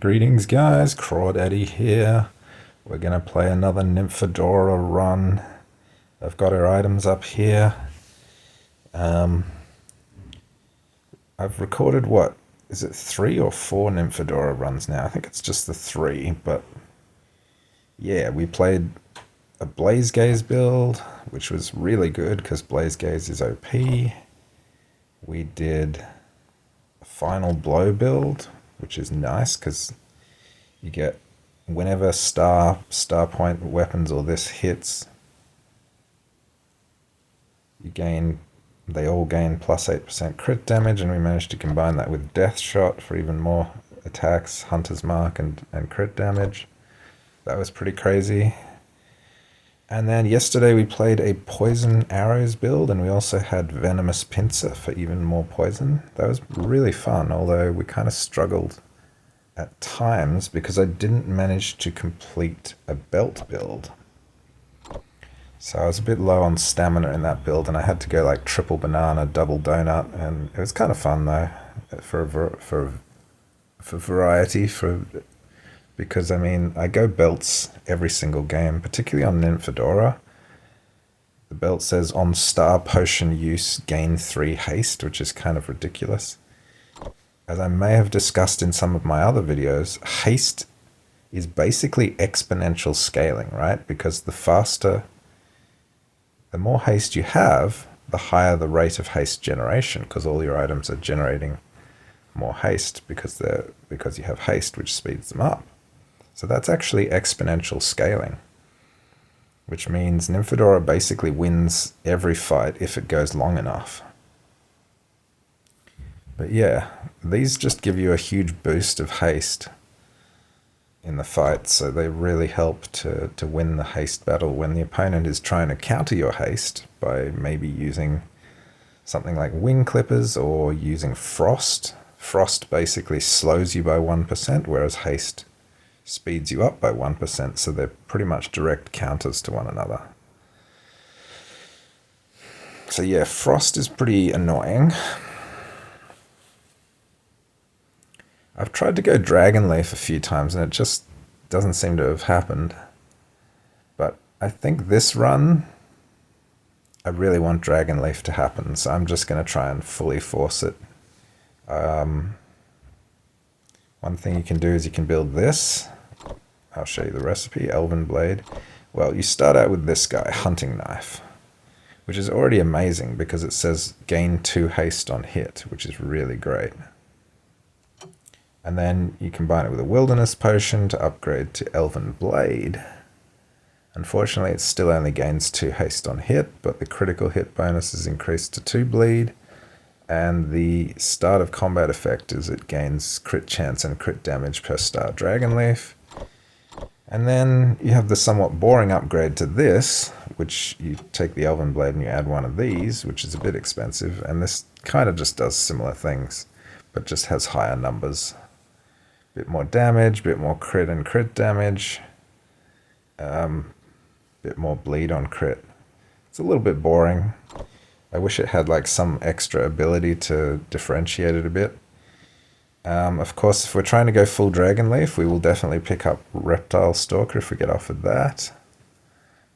Greetings guys, Crawdaddy here. We're going to play another Nymphedora run. I've got our items up here. I've recorded what? Is it 3 or 4 Nymphedora runs now? I think it's just the 3, but yeah, we played a Blaze Gaze build, which was really good because Blaze Gaze is OP. We did a Final Blow build, which is nice because you get whenever star point weapons or this hits, they all gain plus 8% crit damage, and we managed to combine that with Death Shot for even more attacks, Hunter's Mark, and crit damage. That was pretty crazy. And then yesterday we played a Poison Arrows build, and we also had Venomous Pincer for even more poison. That was really fun, although we kind of struggled at times because I didn't manage to complete a belt build. So I was a bit low on stamina in that build, and I had to go like triple banana, double donut, and it was kind of fun though for variety, because I mean I go belts every single game, particularly on Nymphedora. The belt says on star potion use gain 3 haste, which is kind of ridiculous. As I may have discussed in some of my other videos, haste is basically exponential scaling, right? Because the more haste you have, the higher the rate of haste generation, because all your items are generating more haste because you have haste, which speeds them up. So that's actually exponential scaling, which means Nymphedora basically wins every fight if it goes long enough. But yeah, these just give you a huge boost of haste in the fight, so they really help to win the haste battle when the opponent is trying to counter your haste by maybe using something like wing clippers or using frost. Frost basically slows you by 1%, whereas haste speeds you up by 1%, so they're pretty much direct counters to one another. So yeah, frost is pretty annoying. I've tried to go Dragonleaf a few times and it just doesn't seem to have happened. But I think this run, I really want Dragonleaf to happen, so I'm just going to try and fully force it. One thing you can do is you can build this. I'll show you the recipe, Elven Blade. Well, you start out with this guy, Hunting Knife, which is already amazing because it says gain 2 haste on hit, which is really great. And then you combine it with a Wilderness Potion to upgrade to Elven Blade. Unfortunately, it still only gains 2 haste on hit, but the critical hit bonus is increased to 2 bleed. And the start of combat effect is it gains crit chance and crit damage per star Dragonleaf. And then you have the somewhat boring upgrade to this, which you take the Elven Blade and you add one of these, which is a bit expensive. And this kind of just does similar things, but just has higher numbers. Bit more damage, bit more crit and crit damage, bit more bleed on crit. It's a little bit boring. I wish it had like some extra ability to differentiate it a bit. Of course, if we're trying to go full Dragonleaf, we will definitely pick up Reptile Stalker if we get offered that.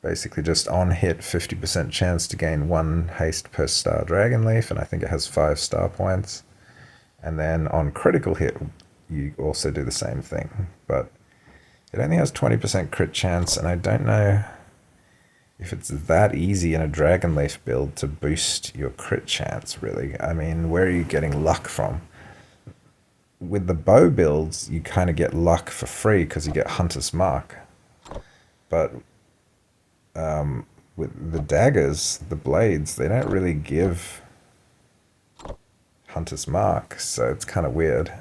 Basically just on hit, 50% chance to gain 1 haste per star Dragonleaf, and I think it has 5 star points. And then on critical hit, you also do the same thing, but it only has 20% crit chance, and I don't know if it's that easy in a Dragonleaf build to boost your crit chance, really. I mean, where are you getting luck from? With the bow builds, you kind of get luck for free because you get Hunter's Mark. But with the daggers, the blades, they don't really give Hunter's Mark, so it's kind of weird.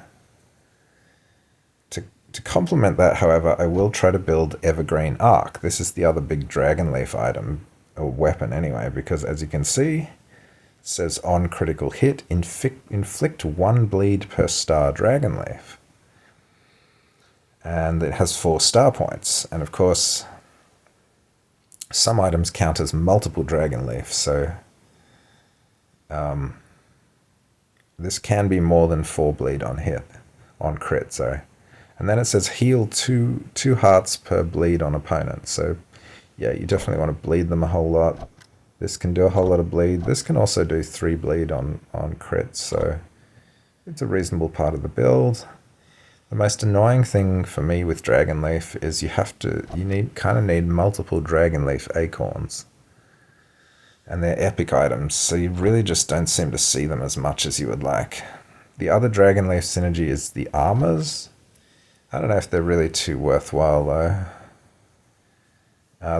To complement that, however, I will try to build Evergreen Arc. This is the other big Dragonleaf item, or weapon anyway, because as you can see, it says on critical hit, inflict 1 bleed per star Dragonleaf. And it has 4 star points. And of course, some items count as multiple Dragonleaf, so this can be more than 4 bleed on hit, on crit, sorry. And then it says heal two hearts per bleed on opponent. So yeah, you definitely want to bleed them a whole lot. This can do a whole lot of bleed. This can also do 3 bleed on crits, so it's a reasonable part of the build. The most annoying thing for me with Dragonleaf is you kind of need multiple Dragonleaf acorns. And they're epic items, so you really just don't seem to see them as much as you would like. The other Dragonleaf synergy is the armors. I don't know if they're really too worthwhile though.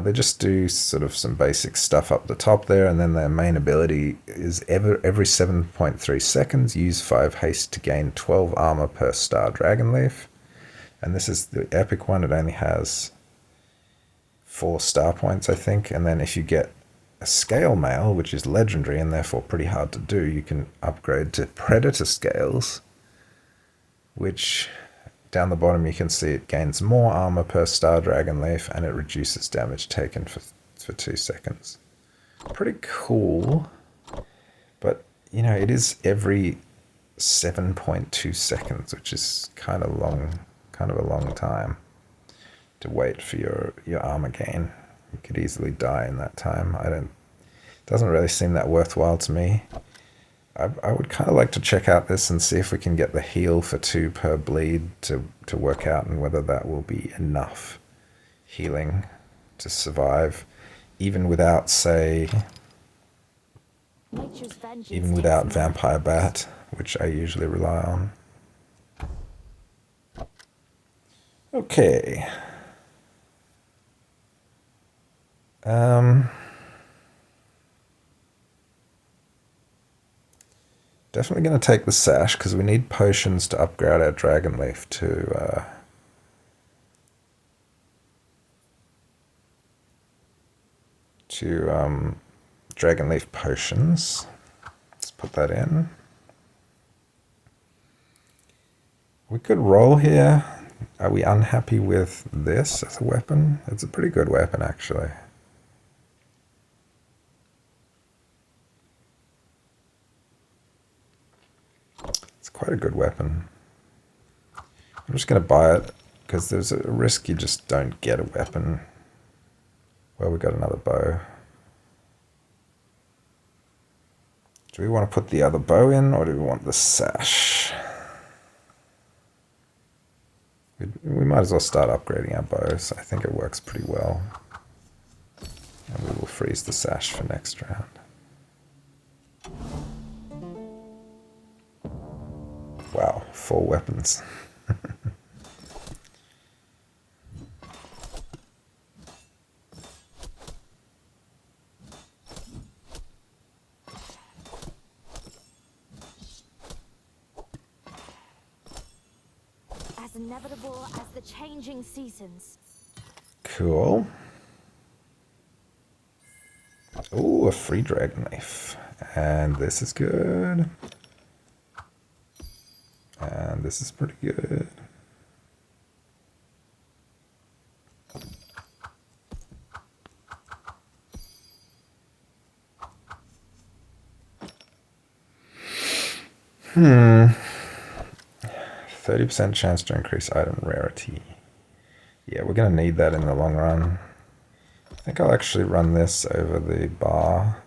They just do sort of some basic stuff up the top there, and then their main ability is every 7.3 seconds, use 5 haste to gain 12 armor per star Dragonleaf. And this is the epic one. It only has 4 star points, I think. And then if you get a scale mail, which is legendary and therefore pretty hard to do, you can upgrade to predator scales, which down the bottom you can see it gains more armor per star Dragonleaf and it reduces damage taken for 2 seconds. Pretty cool, but you know, it is every 7.2 seconds, which is kind of a long time to wait for your armor gain. You could easily die in that time. It doesn't really seem that worthwhile to me. I would kind of like to check out this and see if we can get the heal for 2 per bleed to work out, and whether that will be enough healing to survive, even without, say, Vampire Bat, which I usually rely on. Okay. Definitely going to take the sash because we need potions to upgrade our Dragonleaf to Dragonleaf potions. Let's put that in. We could roll here. Are we unhappy with this as a weapon? It's a pretty good weapon, actually. Quite a good weapon. I'm just going to buy it because there's a risk you just don't get a weapon. Well, we got another bow. Do we want to put the other bow in, or do we want the sash? We might as well start upgrading our bows. I think it works pretty well. And we will freeze the sash for next round. Wow, 4 weapons. As inevitable as the changing seasons. Cool. Oh, a free Dragonleaf. And this is good. And this is pretty good. Hmm. 30% chance to increase item rarity. Yeah, we're going to need that in the long run. I think I'll actually run this over the bar.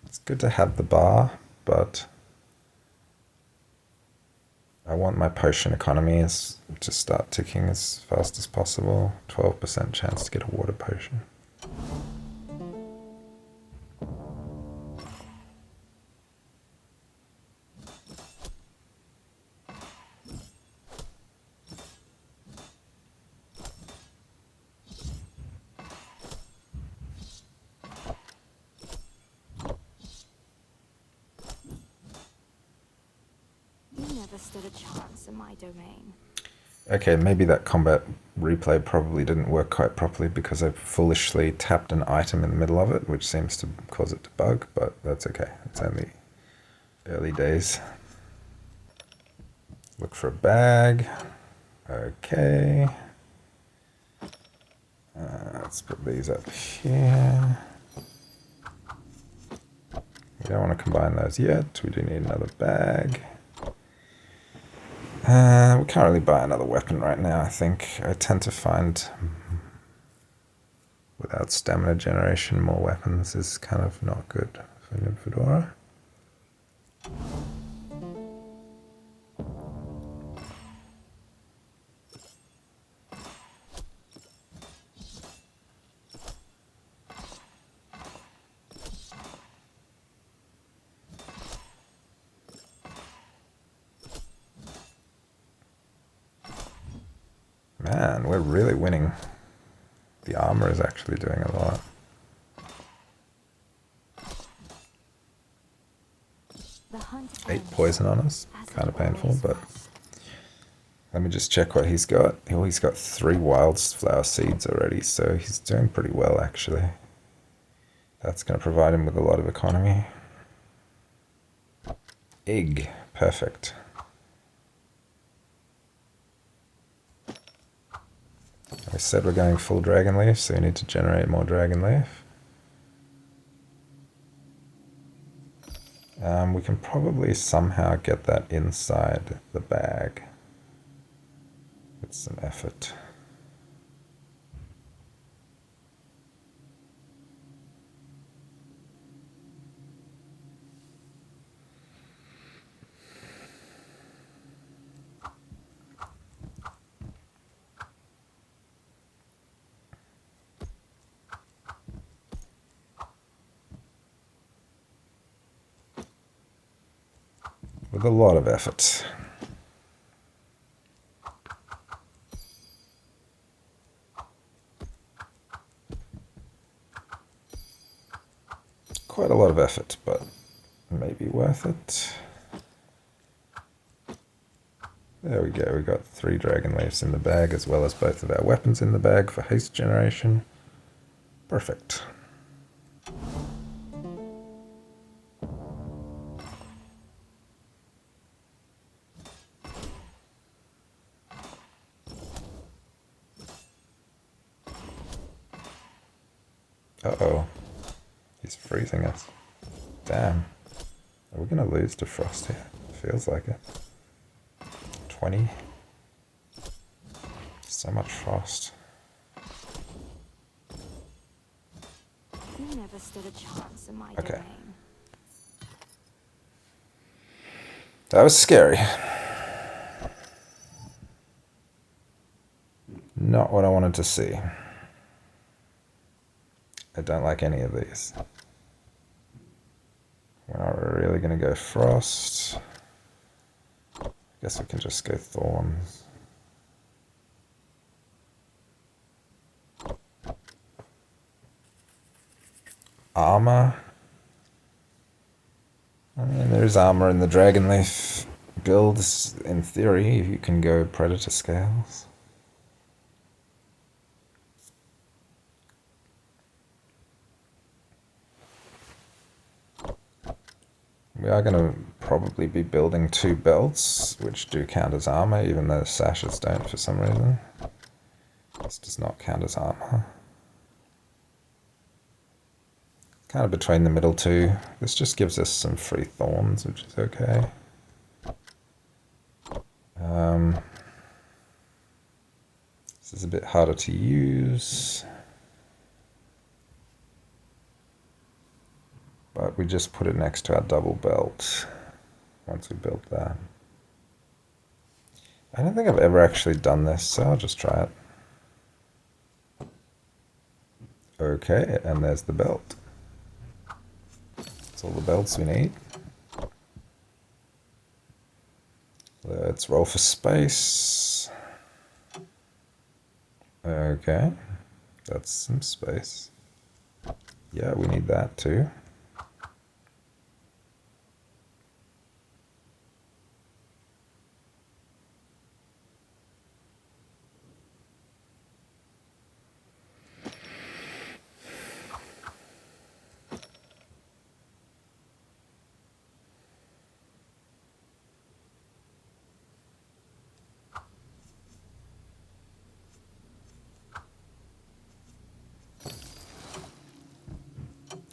It's good to have the bar, but I want my potion economy to start ticking as fast as possible. 12% chance to get a water potion. Stood a chance in my domain. Okay, maybe that combat replay probably didn't work quite properly because I foolishly tapped an item in the middle of it, which seems to cause it to bug, but that's okay. It's only early days. Look for a bag. Okay. Let's put these up here. We don't want to combine those yet. We do need another bag. We can't really buy another weapon right now, I think. I tend to find without stamina generation more weapons is kind of not good for Nymphedora. Man, we're really winning. The armor is actually doing a lot. The hunt 8 ends, poison on us. as it Kind of painful, always but must. let me just check what he's got. Oh, he's got 3 wildflower seeds already, so he's doing pretty well actually. That's going to provide him with a lot of economy. Egg. Perfect. I said we're going full Dragonleaf, so we need to generate more Dragonleaf. We can probably somehow get that inside the bag with some effort. With a lot of effort. Quite a lot of effort, but maybe worth it. There we go, we got 3 Dragonleafs in the bag, as well as both of our weapons in the bag for haste generation. Perfect. Uh-oh. He's freezing us. Damn. Are we going to lose to frost here? Feels like it. 20. So much frost. You never stood a chance in my Okay. domain. That was scary. Not what I wanted to see. I don't like any of these. We're not really going to go frost. I guess we can just go thorns. Armor. I mean, there's armor in the Dragonleaf builds. In theory, you can go Predator Scales. We are going to probably be building 2 belts, which do count as armor, even though sashes don't for some reason. This does not count as armor. Kind of between the middle 2. This just gives us some free thorns, which is okay. This is a bit harder to use. But we just put it next to our double belt once we built that. I don't think I've ever actually done this, so I'll just try it. Okay, and there's the belt. That's all the belts we need. Let's roll for space. Okay, that's some space. Yeah, we need that too.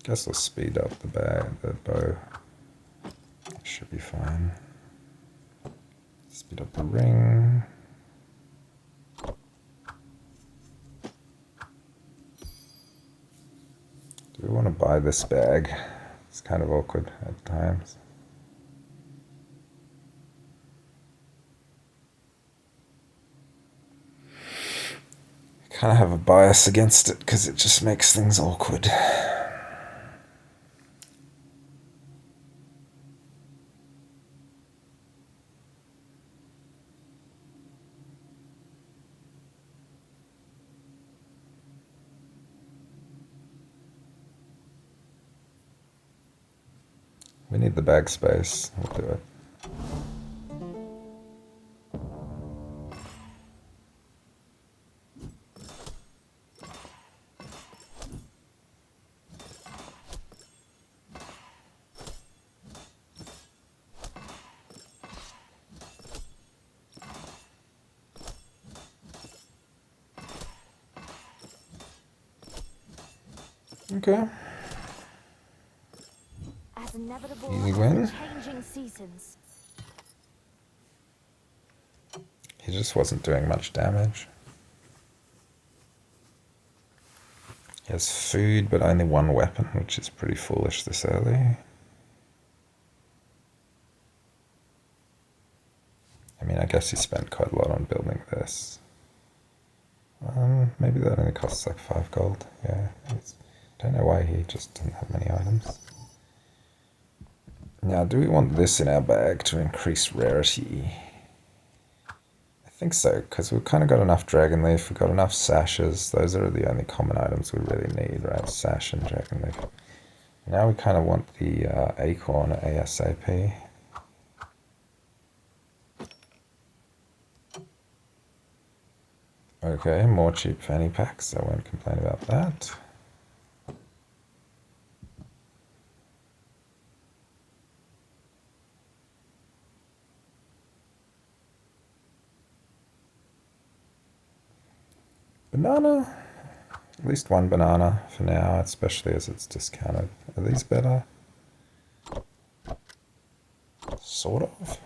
Guess we'll speed up the bow. Should be fine. Speed up the ring. Do we want to buy this bag? It's kind of awkward at times. I kind of have a bias against it because it just makes things awkward. We need the bag space. We'll do it. Okay. As inevitable Easy as win. the changing seasons. He just wasn't doing much damage. He has food, but only one weapon, which is pretty foolish this early. I mean, I guess he spent quite a lot on building this. Maybe that only costs like 5 gold. Yeah, I don't know why he just didn't have many items. Now, do we want this in our bag to increase rarity? I think so, because we've kind of got enough Dragonleaf, we've got enough sashes. Those are the only common items we really need, right? Sash and Dragonleaf. Now we kind of want the acorn ASAP. Okay, more cheap fanny packs, I won't complain about that. Banana? At least one banana for now, especially as it's discounted. Are these better? Sort of.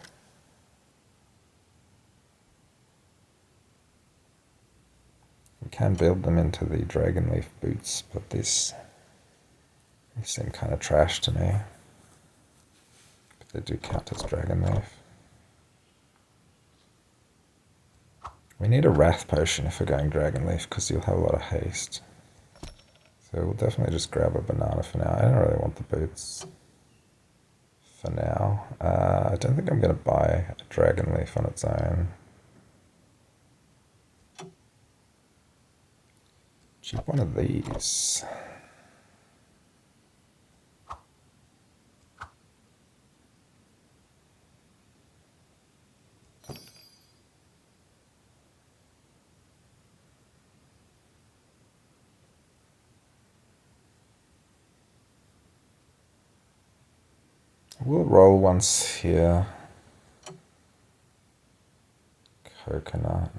We can build them into the Dragonleaf boots, but these seem kind of trash to me. But they do count as Dragonleaf. We need a Wrath Potion if we're going Dragonleaf, because you'll have a lot of haste. So we'll definitely just grab a banana for now. I don't really want the boots for now. I don't think I'm going to buy a Dragonleaf on its own. Cheap one of these. We'll roll once here. Coconut.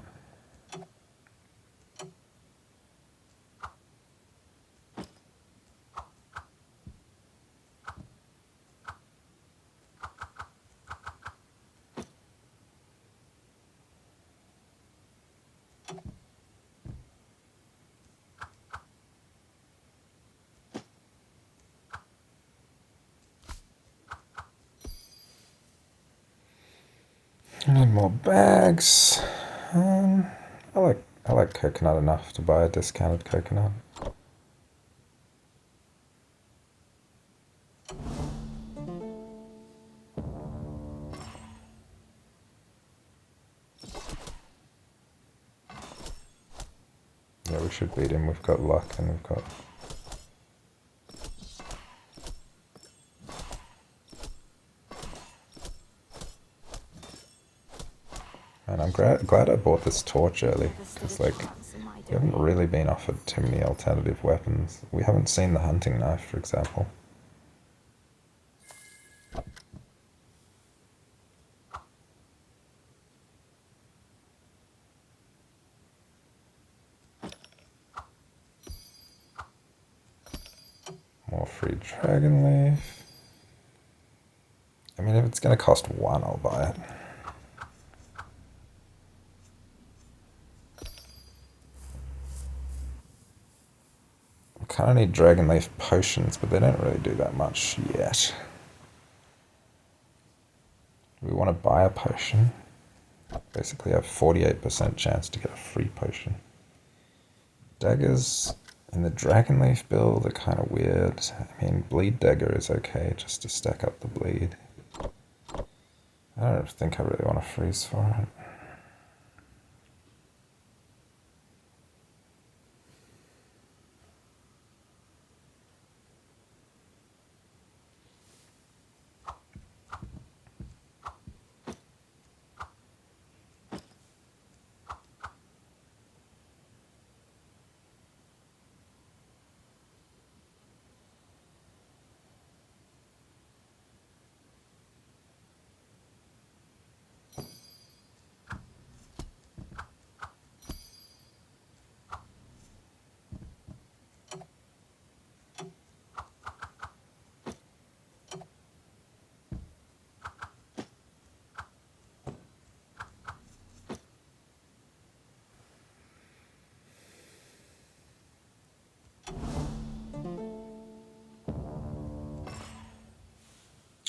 I need more bags. I like coconut enough to buy a discounted coconut. Yeah, we should beat him. We've got luck and we've got... And I'm glad I bought this torch early, because like, we haven't really been offered too many alternative weapons. We haven't seen the hunting knife, for example. More free Dragonleaf. I mean, if it's going to cost 1, I'll buy it. kind of need Dragonleaf potions, but they don't really do that much yet. We want to buy a potion. Basically, I have 48% chance to get a free potion. Daggers in the Dragonleaf build are kind of weird. I mean, Bleed Dagger is okay just to stack up the bleed. I don't think I really want to freeze for it.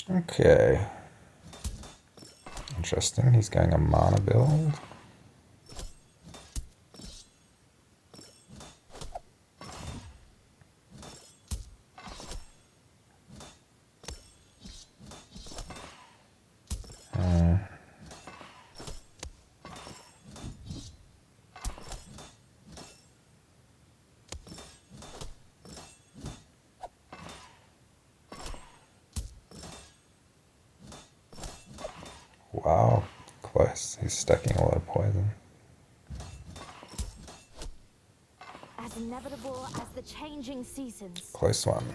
Okay. Interesting, he's going a mana build. Wow, close. He's stacking a lot of poison. As inevitable as the changing seasons. Close one.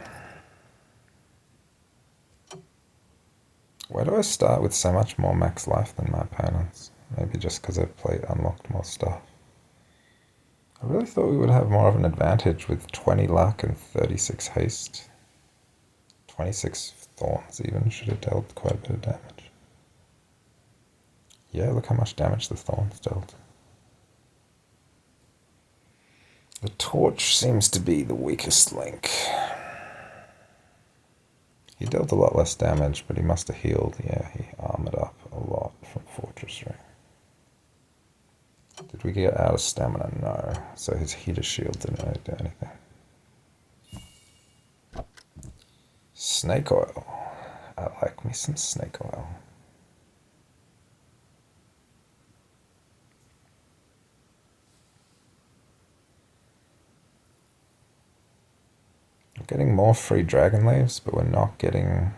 Why do I start with so much more max life than my opponents? Maybe just because I've unlocked more stuff. I really thought we would have more of an advantage with 20 luck and 36 haste. 26 thorns even should have dealt quite a bit of damage. Yeah, look how much damage the thorns dealt. The torch seems to be the weakest link. He dealt a lot less damage, but he must have healed. Yeah, he armored up a lot from Fortress Ring. Did we get out of stamina? No. So his heater shield didn't really do anything. Snake oil. I like me some snake oil. We're getting more free Dragonleaves, but we're not getting...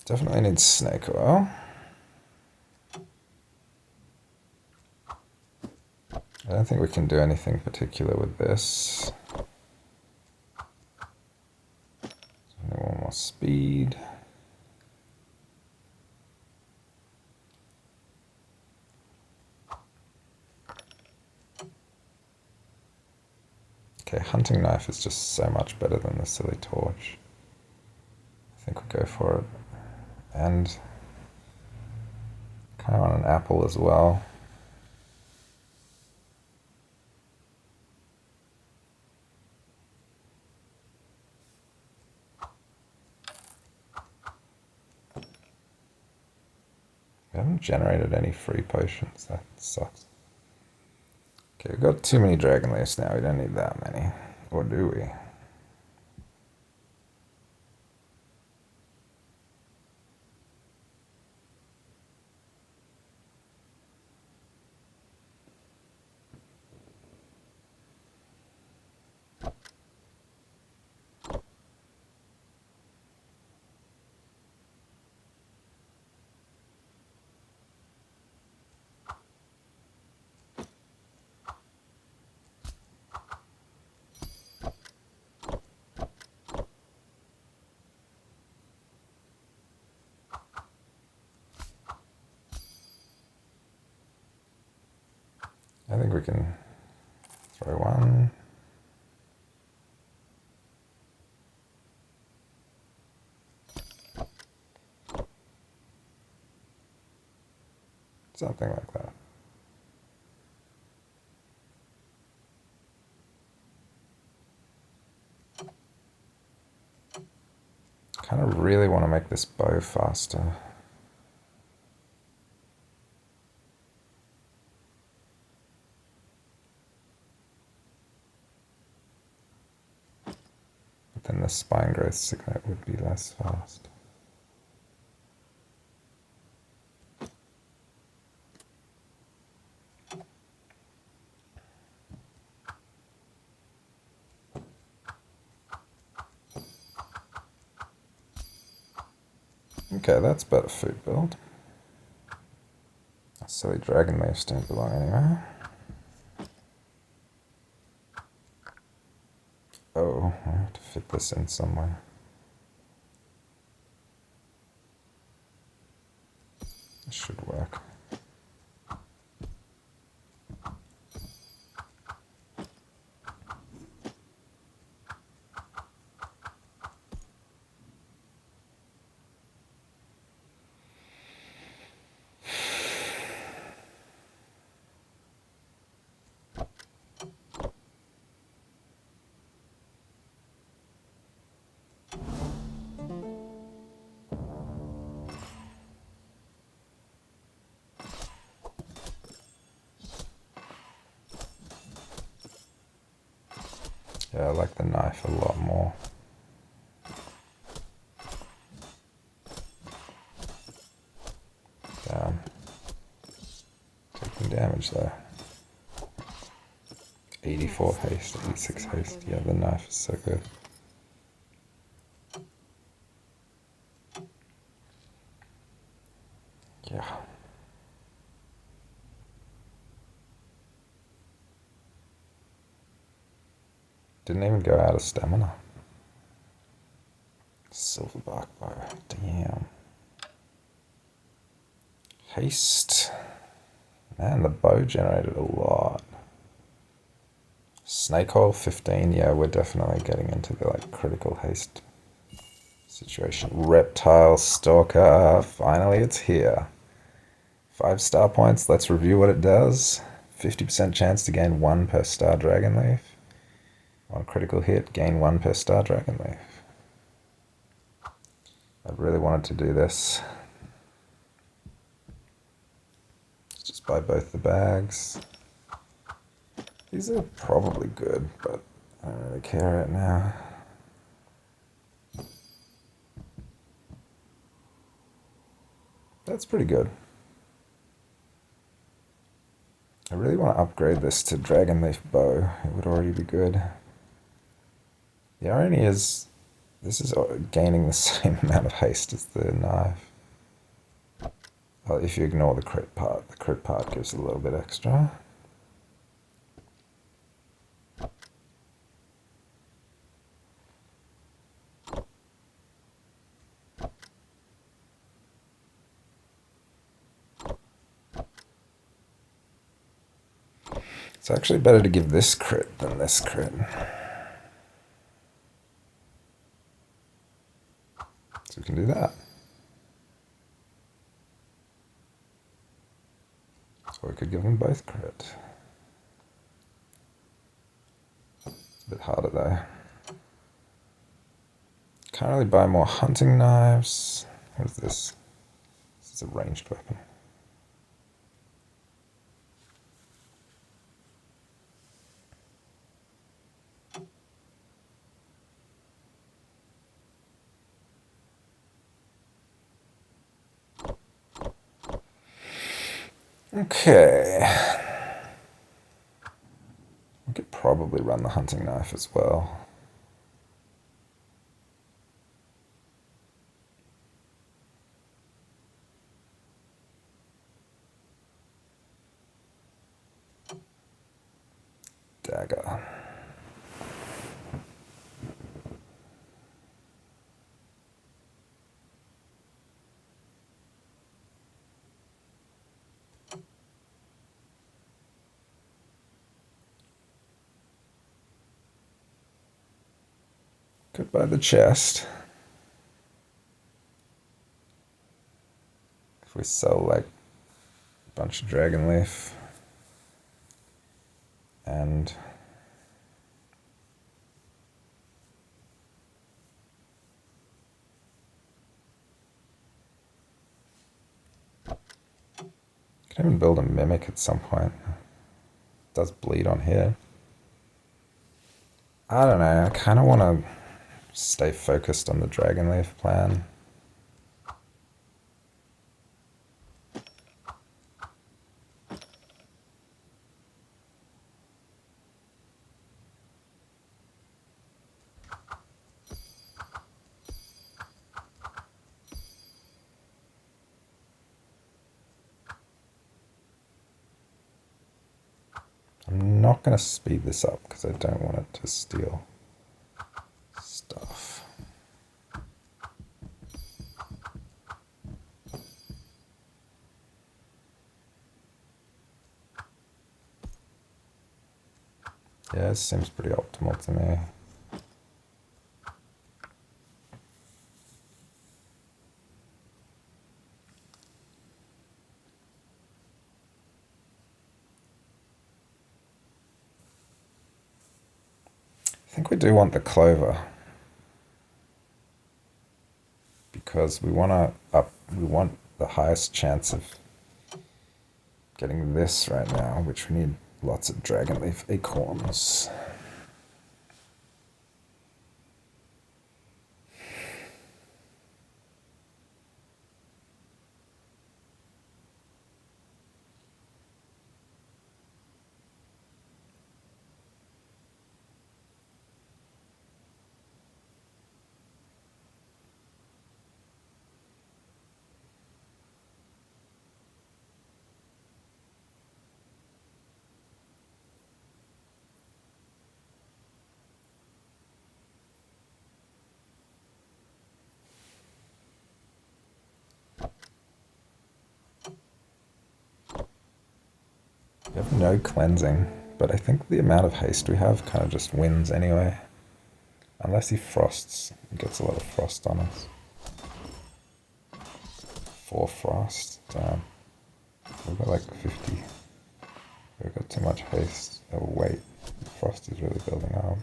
Definitely need snake oil. I don't think we can do anything particular with this. One more speed. Okay, hunting knife is just so much better than the silly torch. I think we'll go for it. And kind of on an apple as well. We haven't generated any free potions. That sucks. Okay, we've got too many Dragonleafs now. We don't need that many. Or do we? I think we can throw one. Something like that. Kind of really want to make this bow faster. But then the spine growth signet would be less fast. Okay, that's better food build. Silly Dragonleafs don't belong anywhere. Oh, I have to fit this in somewhere. This should work. Yeah, I like the knife a lot more. Down. Taking damage though. 84 haste, 86 haste. Yeah, the knife is so good. Yeah. Didn't even go out of stamina. Silverbark bow. Damn. Haste. Man, the bow generated a lot. Snakehole 15. Yeah, we're definitely getting into the critical haste situation. Reptile Stalker. Finally, it's here. 5 star points. Let's review what it does. 50% chance to gain 1 per star Dragonleaf. On critical hit, gain 1 per star Dragonleaf. I really wanted to do this. Let's just buy both the bags. These are probably good, but I don't really care right now. That's pretty good. I really want to upgrade this to Dragonleaf bow. It would already be good. The irony is, this is gaining the same amount of haste as the knife. Well, if you ignore the crit part gives a little bit extra. It's actually better to give this crit than this crit. So we can do that. Or we could give them both crit. It's a bit harder though. Can't really buy more hunting knives. What is this? This is a ranged weapon. Okay. We could probably run the hunting knife as well. Dagger. Could buy the chest. If we sell like a bunch of Dragonleaf. And can even build a Mimic at some point. It does bleed on here. I don't know, I kind of want to stay focused on the Dragonleaf plan. I'm not going to speed this up because I don't want it to steal stuff. Yeah, it seems pretty optimal to me. I think we do want the Clover because we want the highest chance of getting this right now, which we need lots of Dragonleaf acorns. We have no cleansing, but I think the amount of haste we have kind of just wins anyway. Unless he frosts, he gets a lot of frost on us. 4 frost, damn. We've got like 50. We've got too much haste. Oh wait, the frost is really building up.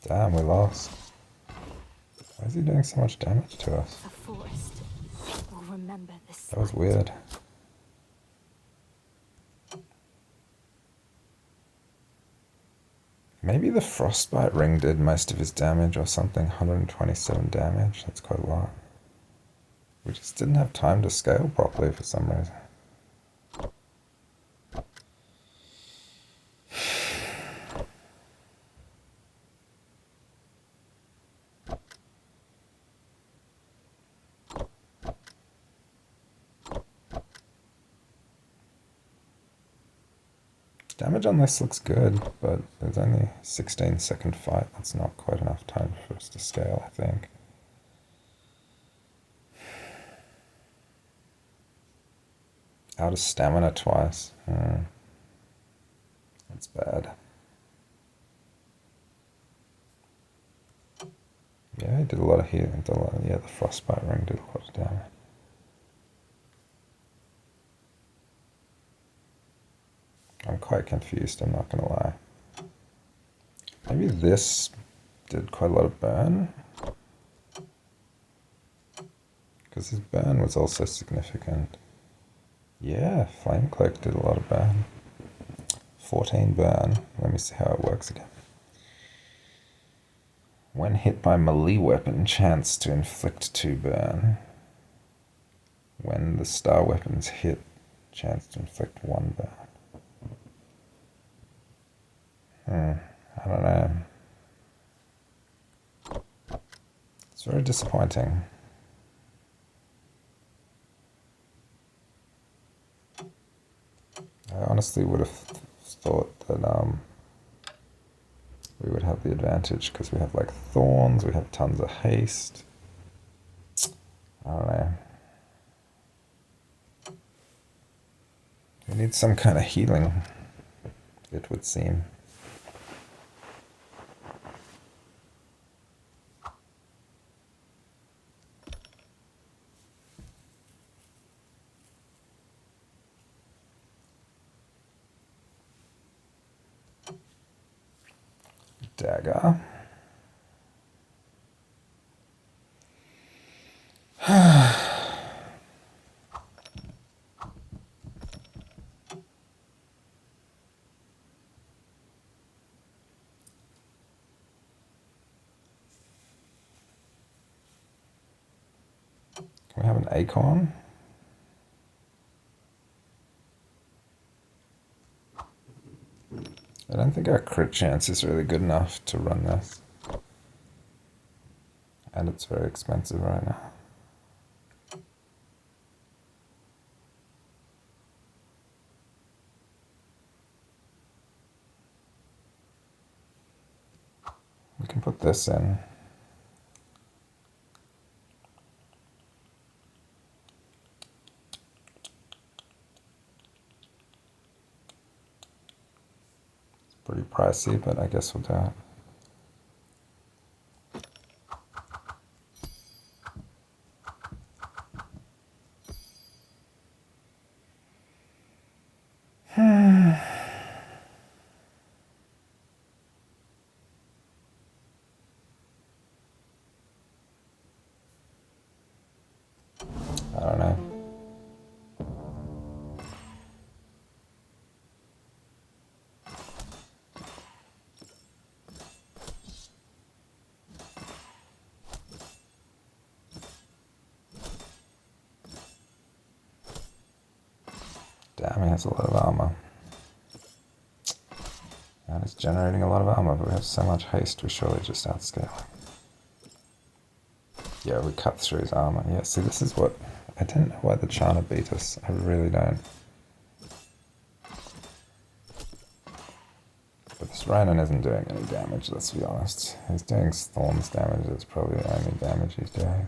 Damn, we lost. Why is he doing so much damage to us? The forest will remember this. That was weird. Maybe the frostbite ring did most of his damage or something. 127 damage. That's quite a lot. We just didn't have time to scale properly for some reason. Damage on this looks good, but there's only 16-second fight. That's not quite enough time for us to scale, I think. Out of stamina twice. That's bad. Yeah, he did a lot of healing. Yeah, the frostbite ring did a lot of damage. I'm quite confused, I'm not going to lie. Maybe this did quite a lot of burn? Because his burn was also significant. Yeah, Flame Cloak did a lot of burn. 14 burn. Let me see how it works again. When hit by melee weapon, chance to inflict 2 burn. When the star weapons hit, chance to inflict 1 burn. I don't know. It's very disappointing. I honestly would have thought that we would have the advantage because we have like thorns, we have tons of haste. I don't know. We need some kind of healing, it would seem. Dagger. Can we have an acorn? I don't think our crit chance is really good enough to run this. And it's very expensive right now. We can put this in. It's pretty pricey, but I guess we'll do it. I don't know. Damn, he has a lot of armor. And it's generating a lot of armor, but we have so much haste, we surely just outscale him. Yeah, we cut through his armor. Yeah, see, this is what... I don't know why the Chana beat us. I really don't. But this Rhinon isn't doing any damage, let's be honest. He's doing Thorns damage, that's probably the only damage he's doing.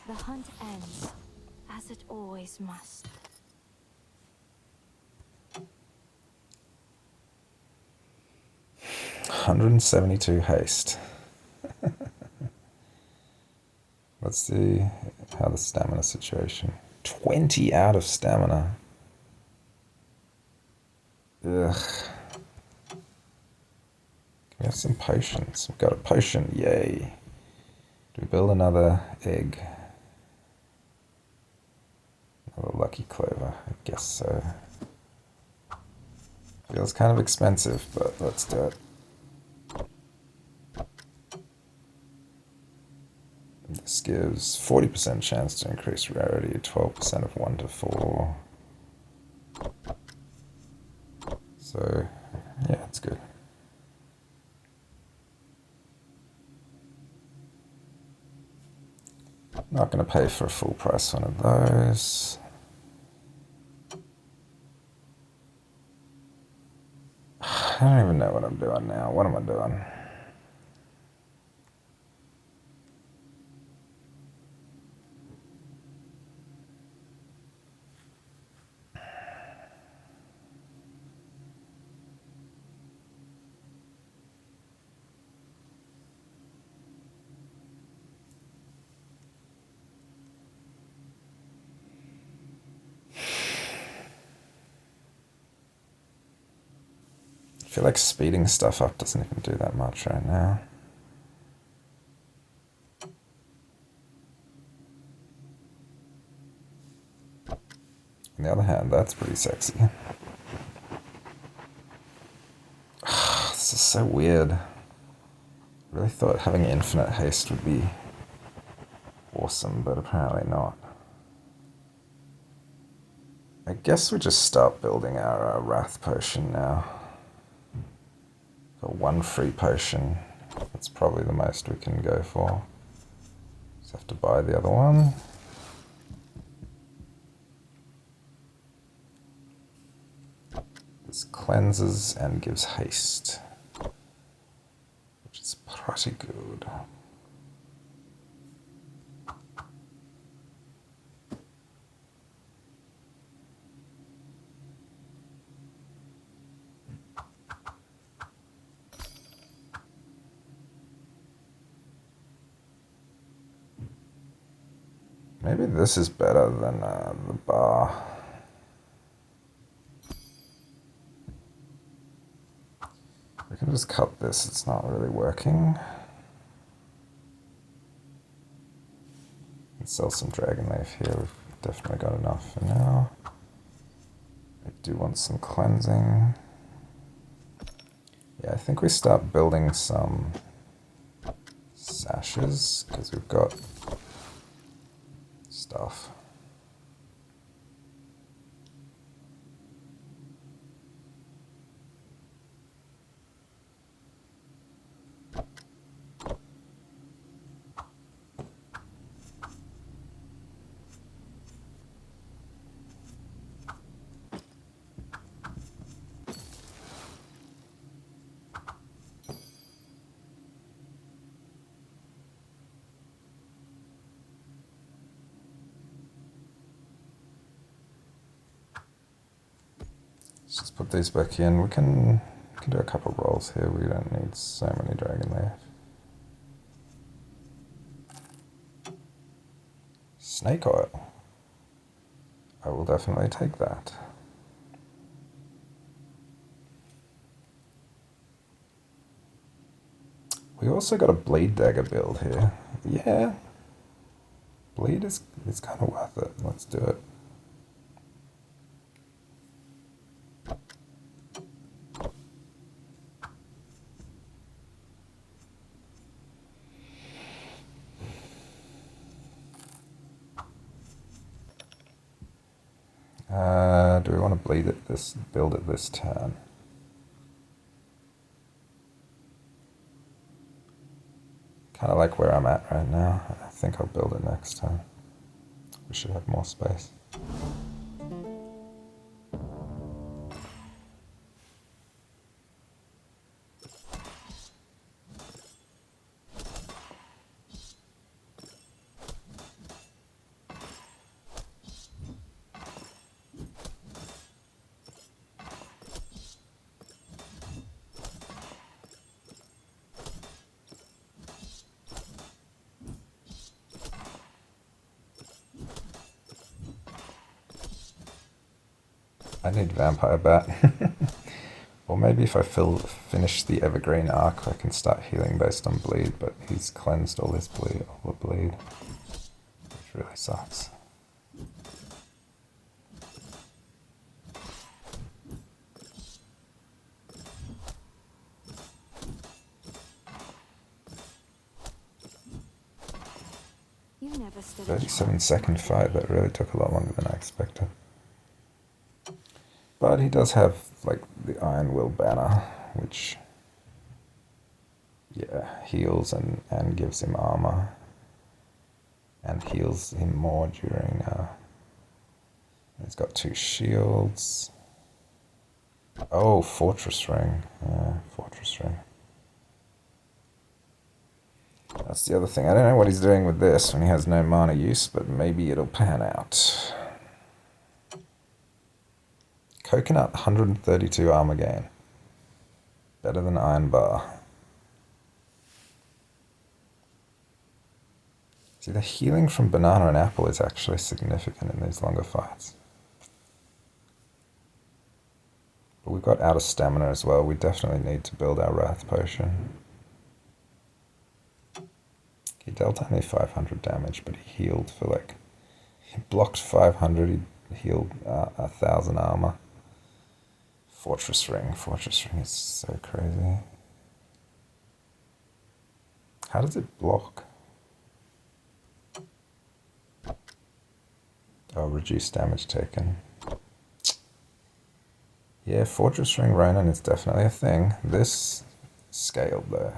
The hunt ends, as it always must. $172 haste. Let's see how the stamina situation. 20 out of stamina. Ugh. Can we have some potions? We've got a potion, yay. Do we build another egg? Another lucky clover, I guess so. Feels kind of expensive, but let's do it. This gives 40% chance to increase rarity, 12% of 1 to 4. So, yeah, it's good. Not going to pay for a full price one of those. I don't even know what I'm doing now. What am I doing? I feel like speeding stuff up doesn't even do that much right now. On the other hand, that's pretty sexy. This is so weird. I really thought having infinite haste would be awesome, but apparently not. I guess we just start building our Wrath Potion now. Got one free potion. That's probably the most we can go for. Just have to buy the other one. This cleanses and gives haste, which is pretty good. Maybe this is better than the bar. We can just cut this, it's not really working. Let's sell some Dragonleaf here, we've definitely got enough for now. I do want some cleansing. Yeah, I think we start building some sashes, because we've got stuff. Let's just put these back in. We can do a couple rolls here. We don't need so many Dragonleaf. Snake oil. I will definitely take that. We also got a bleed dagger build here. Yeah. Bleed is kind of worth it. Let's do it. Do we want to build it this turn? Kind of like where I'm at right now. I think I'll build it next time. We should have more space. I need Vampire Bat. Or maybe if I finish the Evergreen Arc, I can start healing based on bleed, but he's cleansed all the bleed, which really sucks. You never stood 37-second fight, that really took a lot longer than I expected. But he does have, like, the Iron Will banner, which, yeah, heals and gives him armor. And heals him more during, he's got 2 shields. Oh, Fortress Ring. Yeah, Fortress Ring. That's the other thing. I don't know what he's doing with this when he has no mana use, but maybe it'll pan out. Coconut, 132 armor gain. Better than Iron Bar. See, the healing from banana and apple is actually significant in these longer fights. But we've got out of stamina as well. We definitely need to build our Wrath Potion. He dealt only 500 damage, but he healed for like... He blocked 500, he healed 1,000 armor. Fortress Ring. Fortress Ring is so crazy. How does it block? Oh, reduce damage taken. Yeah, Fortress Ring Ronin is definitely a thing. This scaled though.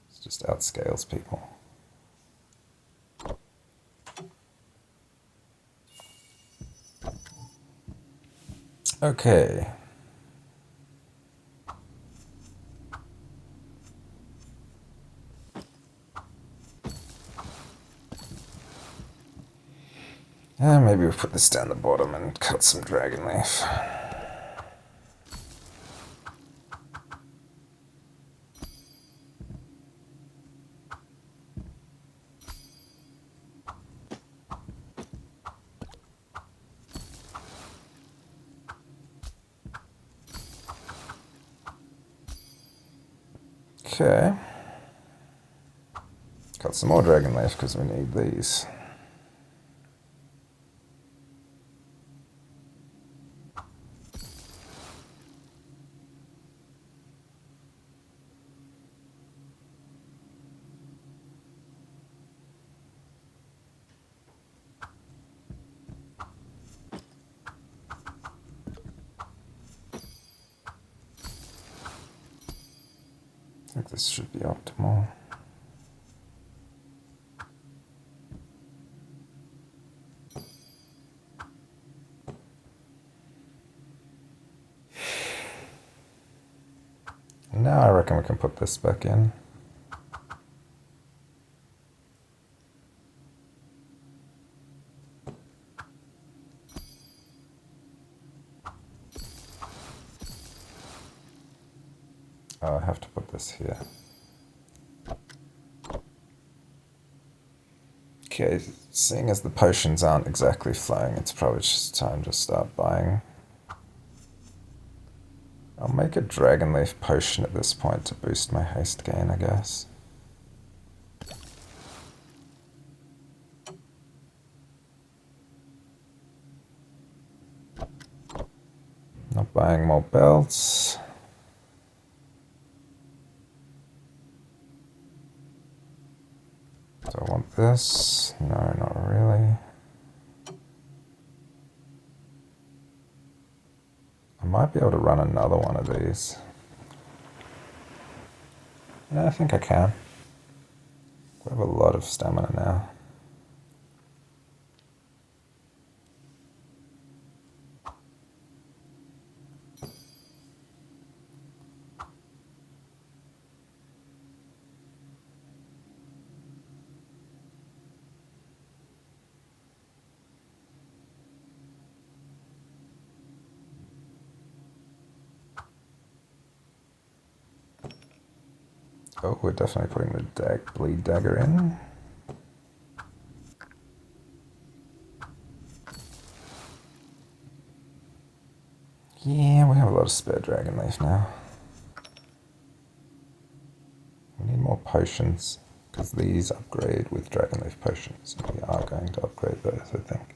It just outscales people. Okay. Maybe we'll put this down the bottom and cut some Dragonleaf. Okay. Got some more Dragonleaf because we need these. I think this should be optimal. Now I reckon we can put this back in. Oh, I have to put this here. Okay, seeing as the potions aren't exactly flowing, it's probably just time to start buying. I'll make a Dragonleaf potion at this point to boost my haste gain, I guess. Not buying more belts. Do I want this? No, not really. I might be able to run another one of these. Yeah, I think I can. We have a lot of stamina now. Oh, we're definitely putting the bleed dagger in. Yeah, we have a lot of spare Dragonleaf now. We need more potions, because these upgrade with Dragonleaf potions. We are going to upgrade those, I think.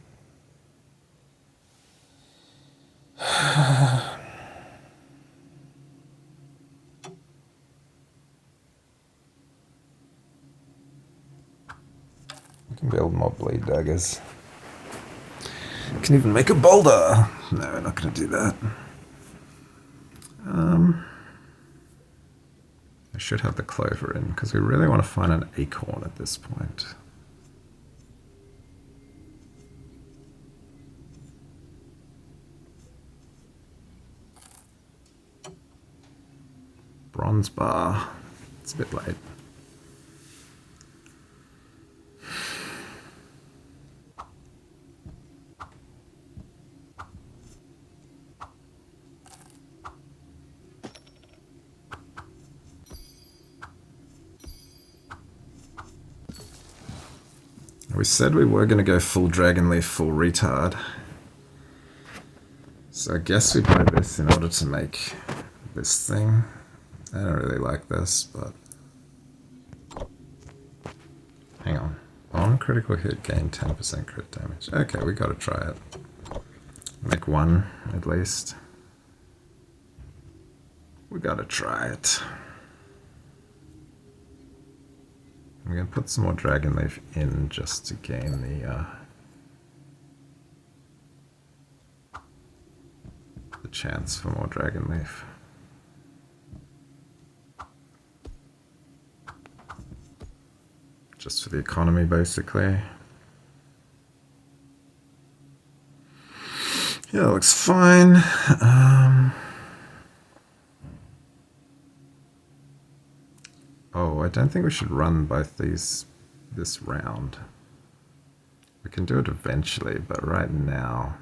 We can build more bleed daggers. We can even make a boulder. No, we're not going to do that. I should have the clover in, because we really want to find an acorn at this point. Bronze bar. It's a bit late. We said we were going to go full Dragonleaf, full retard. So I guess we buy this in order to make this thing. I don't really like this, but... Hang on. On critical hit, gain 10% crit damage. Okay, we gotta try it. Make one, at least. We gotta try it. I'm gonna put some more Dragonleaf in just to gain the chance for more Dragonleaf. Just for the economy, basically. Yeah, it looks fine. Oh, I don't think we should run both these this round. We can do it eventually, but right now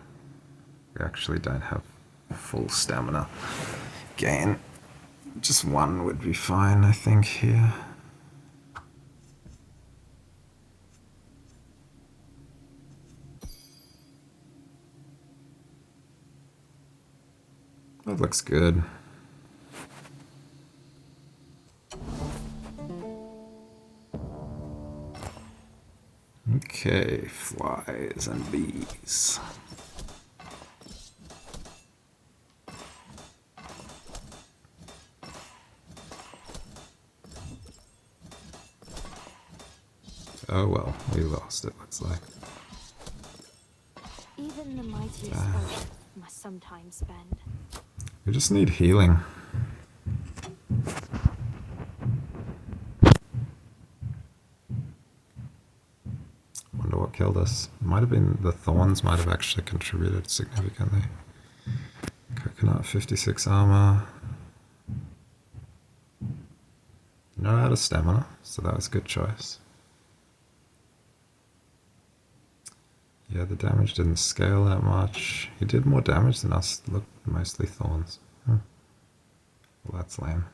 we actually don't have full stamina gain. Just one would be fine, I think, here. That looks good. Okay, flies and bees. Oh well, we lost it, looks like. Even the mightiest oath must sometimes bend. We just need healing. Wonder what killed us. Might have been the thorns, might have actually contributed significantly. Coconut, 56 armor. No out of stamina, so that was a good choice. Yeah, the damage didn't scale that much. He did more damage than us. Look, mostly thorns. Huh. Well, that's lame.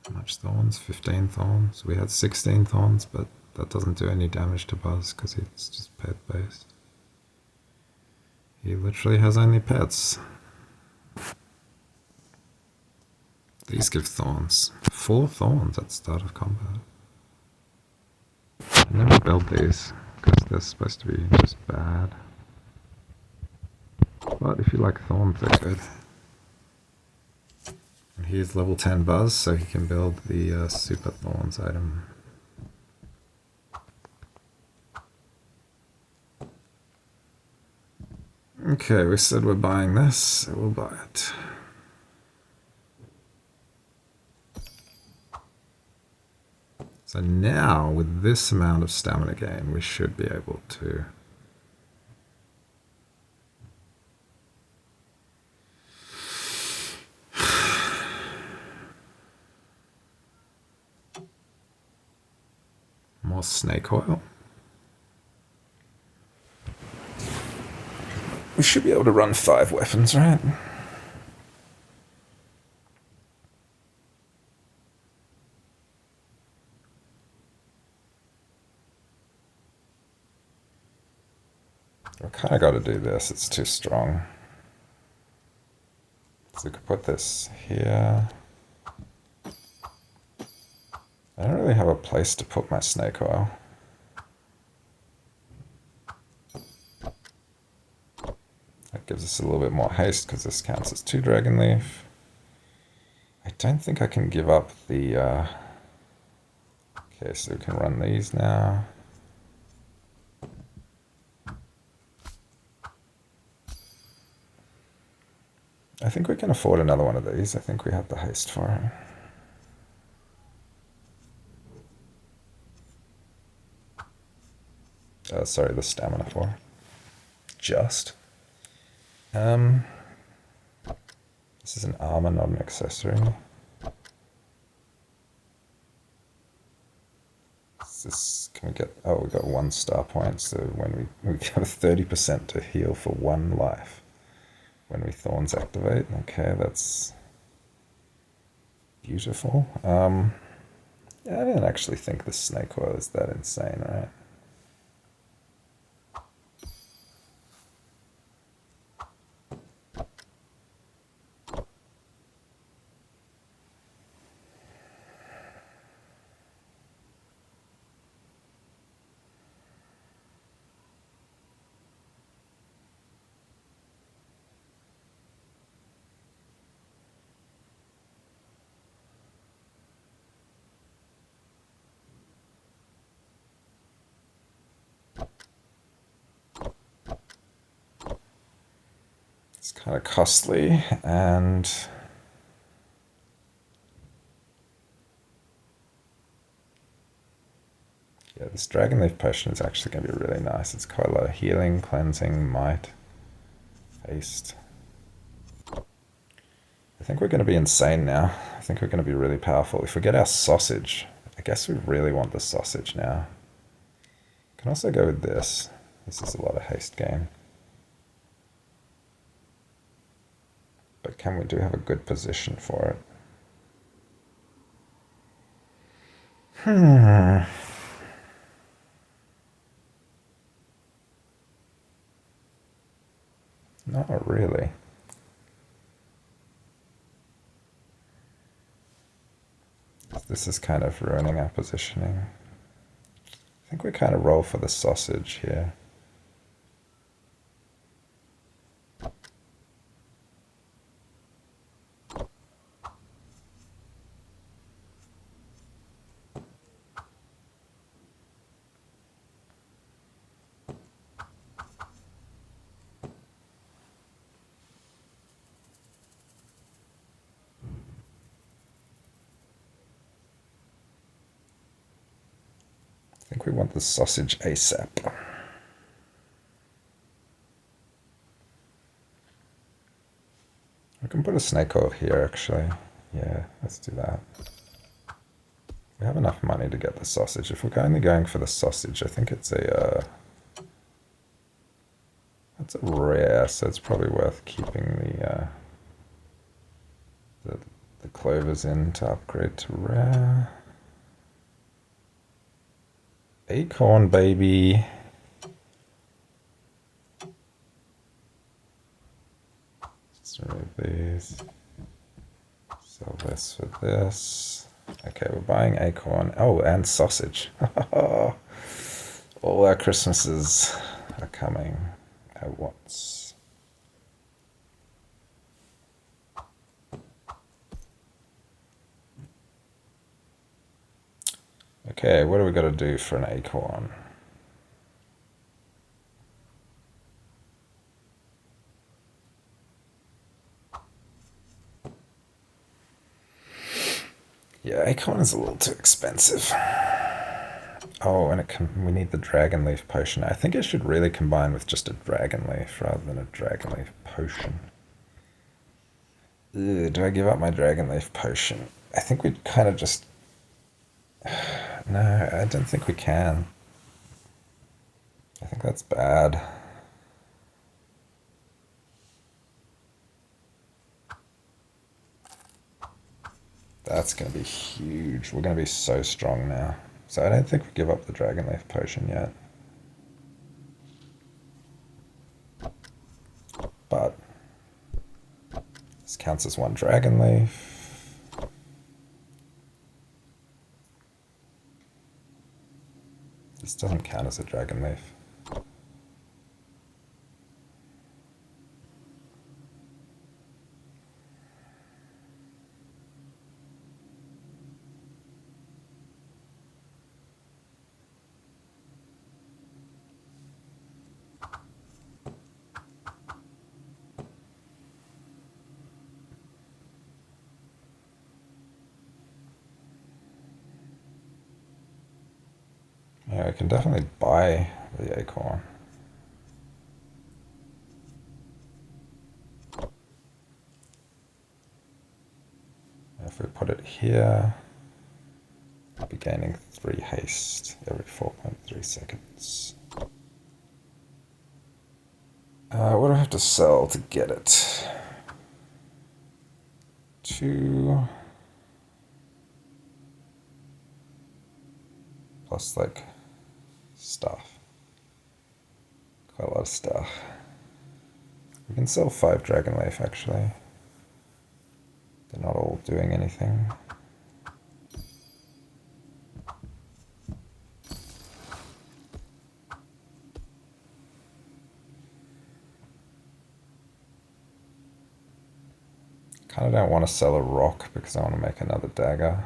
How much thorns? 15 thorns. We had 16 thorns, but that doesn't do any damage to Buzz because it's just pet based. He literally has only pets. These give thorns. 4 thorns at the start of combat. I never build these because they're supposed to be just bad. But if you like thorns, they're good. And here's level 10 Buzz, so he can build the Super Thorns item. Okay, we said we're buying this, so we'll buy it. So now, with this amount of stamina gain, we should be able to more snake oil. We should be able to run 5 weapons, right? We kind of got to do this, it's too strong. So we could put this here. I don't really have a place to put my snake oil. That gives us a little bit more haste because this counts as 2 Dragonleaf. I don't think I can give up the... Okay, so we can run these now. I think we can afford another one of these. I think we have the haste for it. Sorry, the stamina for it. Just. This is an armor, not an accessory. Is this, can we get, oh, we got 1 star point, so when we get a 30% to heal for 1 life when we thorns activate. Okay, that's beautiful. Yeah, I don't actually think the snake oil is that insane, right? It's kind of costly, and yeah, this Dragonleaf potion is actually going to be really nice. It's quite a lot of healing, cleansing, might, haste. I think we're going to be insane now. I think we're going to be really powerful. If we get our sausage, I guess we really want the sausage now. Can also go with this. This is a lot of haste gain. But can we do have a good position for it? Not really. This is kind of ruining our positioning. I think we kind of roll for the sausage here. I think we want the sausage ASAP. We can put a snake oil here, actually. Yeah, let's do that. We have enough money to get the sausage. If we're only going for the sausage, I think it's a... That's a rare, so it's probably worth keeping the clovers in to upgrade to rare. Acorn, baby. Let's remove these. Sell this for this. Okay, we're buying acorn. Oh, and sausage. All our Christmases are coming at once. Okay, what do we got to do for an acorn? Yeah, acorn is a little too expensive. Oh, and we need the Dragonleaf potion. I think it should really combine with just a Dragonleaf rather than a Dragonleaf potion. Ugh, do I give up my Dragonleaf potion? I think we'd kind of just... No, I don't think we can. I think that's bad. That's going to be huge. We're going to be so strong now. So I don't think we give up the Dragonleaf potion yet. But this counts as one Dragonleaf. This doesn't count as a Dragonleaf. Yeah, I can definitely buy the acorn. If we put it here, I'll be gaining 3 haste every 4.3 seconds. What do I have to sell to get it? 2... plus, like, stuff. Quite a lot of stuff. We can sell 5 Dragonleaf, actually. They're not all doing anything. Kind of don't want to sell a rock because I want to make another dagger.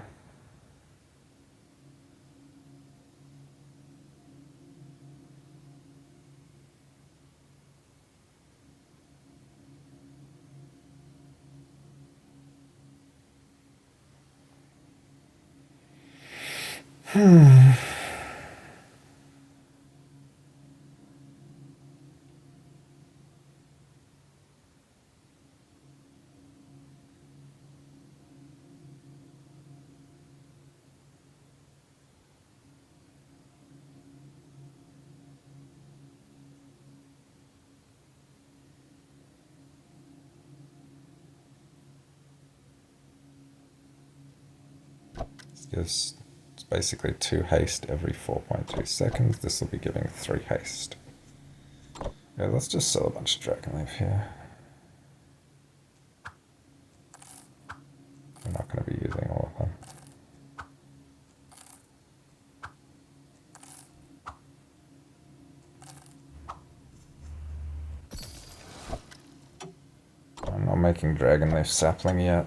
This gives basically 2 haste every 4.2 seconds. This will be giving 3 haste. Yeah, let's just sell a bunch of Dragonleaf here. We're not going to be using all of them. making Dragonleaf sapling yet.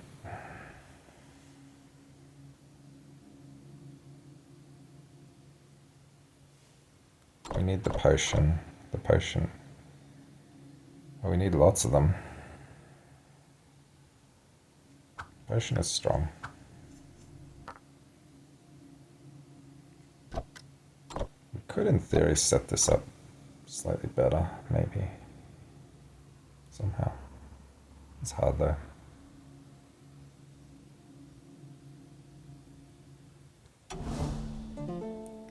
We need the potion. The potion. Oh, we need lots of them. Potion is strong. We could, in theory, set this up slightly better, maybe. Somehow. It's hard, though.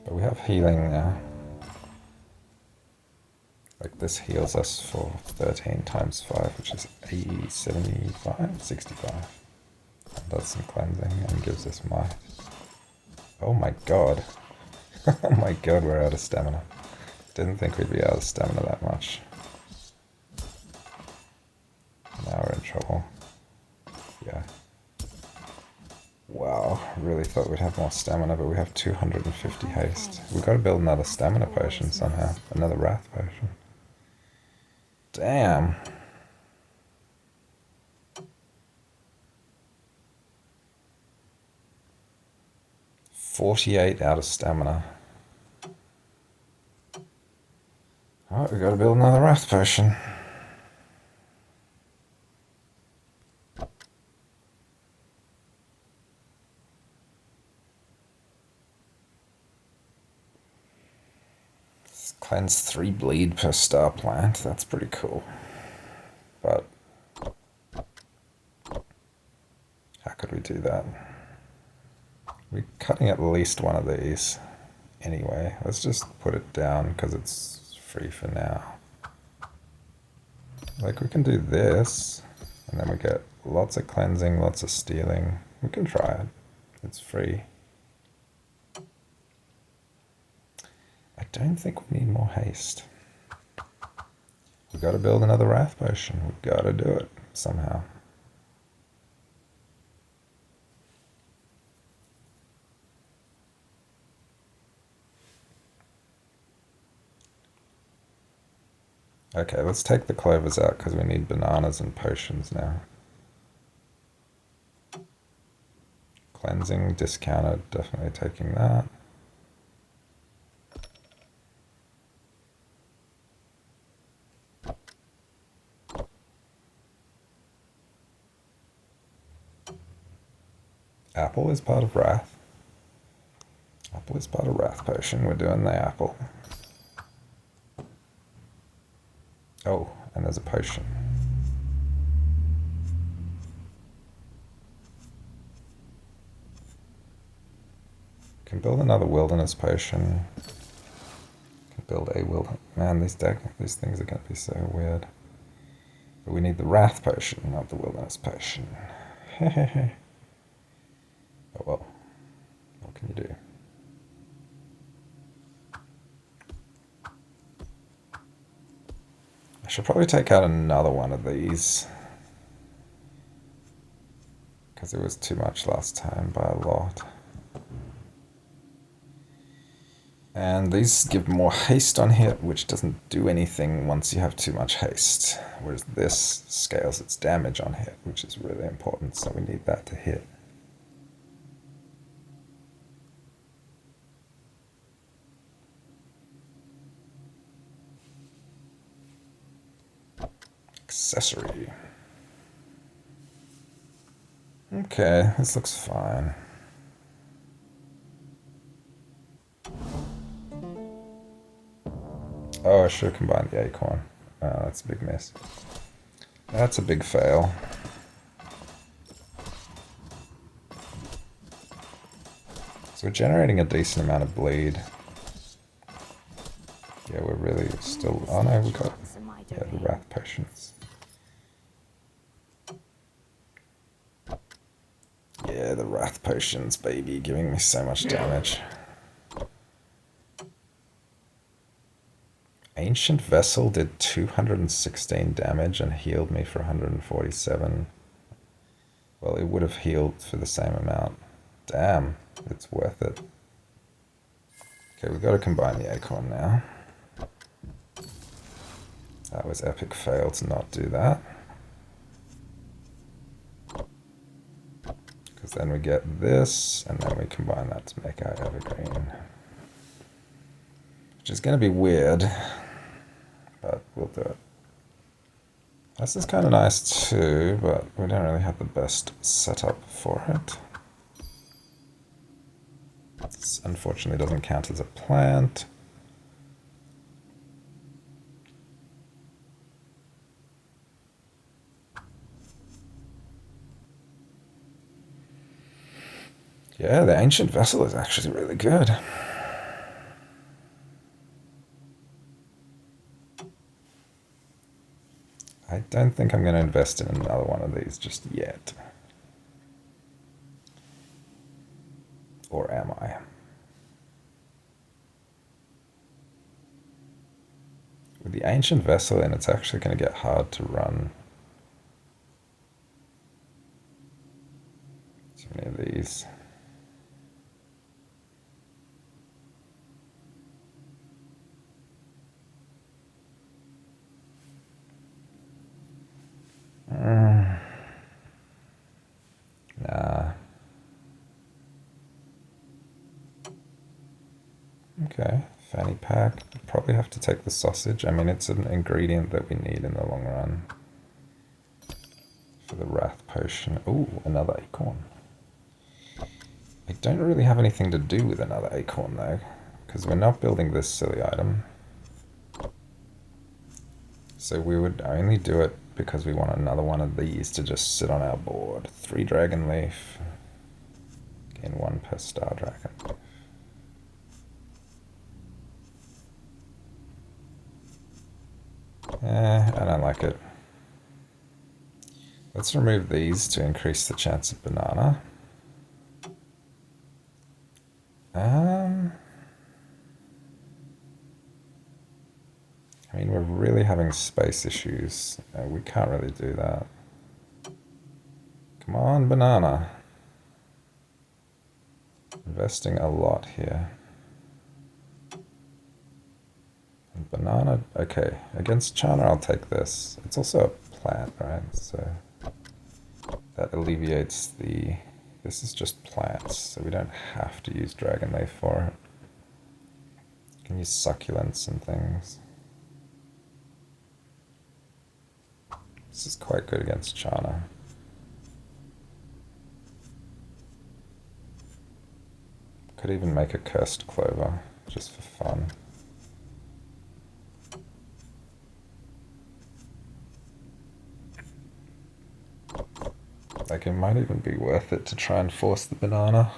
But we have healing now. Like, this heals us for 13 times 5, which is 80, 75, 65. Does some cleansing and gives us might. Oh my god. Oh my god, we're out of stamina. Didn't think we'd be out of stamina that much. Now we're in trouble. Yeah. Wow, really thought we'd have more stamina, but we have 250 haste. We've got to build another stamina potion somehow. Another wrath potion. Damn. $48 out of stamina. Alright, we've got to build another wrath potion. Cleanse 3 bleed per star plant. That's pretty cool. But how could we do that? We're cutting at least one of these anyway. Let's just put it down because it's free for now. Like, we can do this, and then we get lots of cleansing, lots of stealing. We can try it. It's free. I don't think we need more haste. We've got to build another wrath potion. We've got to do it somehow. Okay, let's take the clovers out because we need bananas and potions now. Cleansing discounted, definitely taking that. Apple is part of wrath. Apple is part of wrath potion. We're doing the apple. Oh, and there's a potion. Can build another wilderness potion. Can build a wilderness. Man, these things are going to be so weird. But we need the wrath potion, not the wilderness potion. Hehehe. Oh well. What can you do? I should probably take out another one of these. Because it was too much last time by a lot. And these give more haste on hit, which doesn't do anything once you have too much haste. Whereas this scales its damage on hit, which is really important, so we need that to hit. Accessory. Okay, this looks fine. Oh, I should have combined the acorn. Oh, that's a big miss. That's a big fail. So we're generating a decent amount of bleed. Yeah, we're really still... Oh no, we got... Yeah, the wrath potions. Yeah, the wrath potions, baby, giving me so much damage. Ancient Vessel did 216 damage and healed me for 147. Well, it would have healed for the same amount. Damn, it's worth it. Okay, we've got to combine the acorn now. That was epic fail to not do that. Because then we get this, and then we combine that to make our evergreen. Which is going to be weird, but we'll do it. This is kind of nice too, but we don't really have the best setup for it. This unfortunately doesn't count as a plant. Yeah, the Ancient Vessel is actually really good. I don't think I'm going to invest in another one of these just yet. Or am I? With the Ancient Vessel in, it's actually going to get hard to run too many of these. Nah. Okay, fanny pack. Probably have to take the sausage. I mean, it's an ingredient that we need in the long run. For the Wrath Potion. Ooh, another acorn. I don't really have anything to do with another acorn though, because we're not building this silly item. So we would only do it because we want another one of these to just sit on our board. 3 Dragonleaf. Gain 1 per star dragon. I don't like it. Let's remove these to increase the chance of banana. I mean, we're really having space issues. We can't really do that. Come on, banana. Investing a lot here. And banana, okay. Against Chana, I'll take this. It's also a plant, right? So that alleviates the... This is just plants, so we don't have to use Dragonleaf for it. You can use succulents and things. This is quite good against Chana. Could even make a Cursed Clover, just for fun. Like, it might even be worth it to try and force the banana.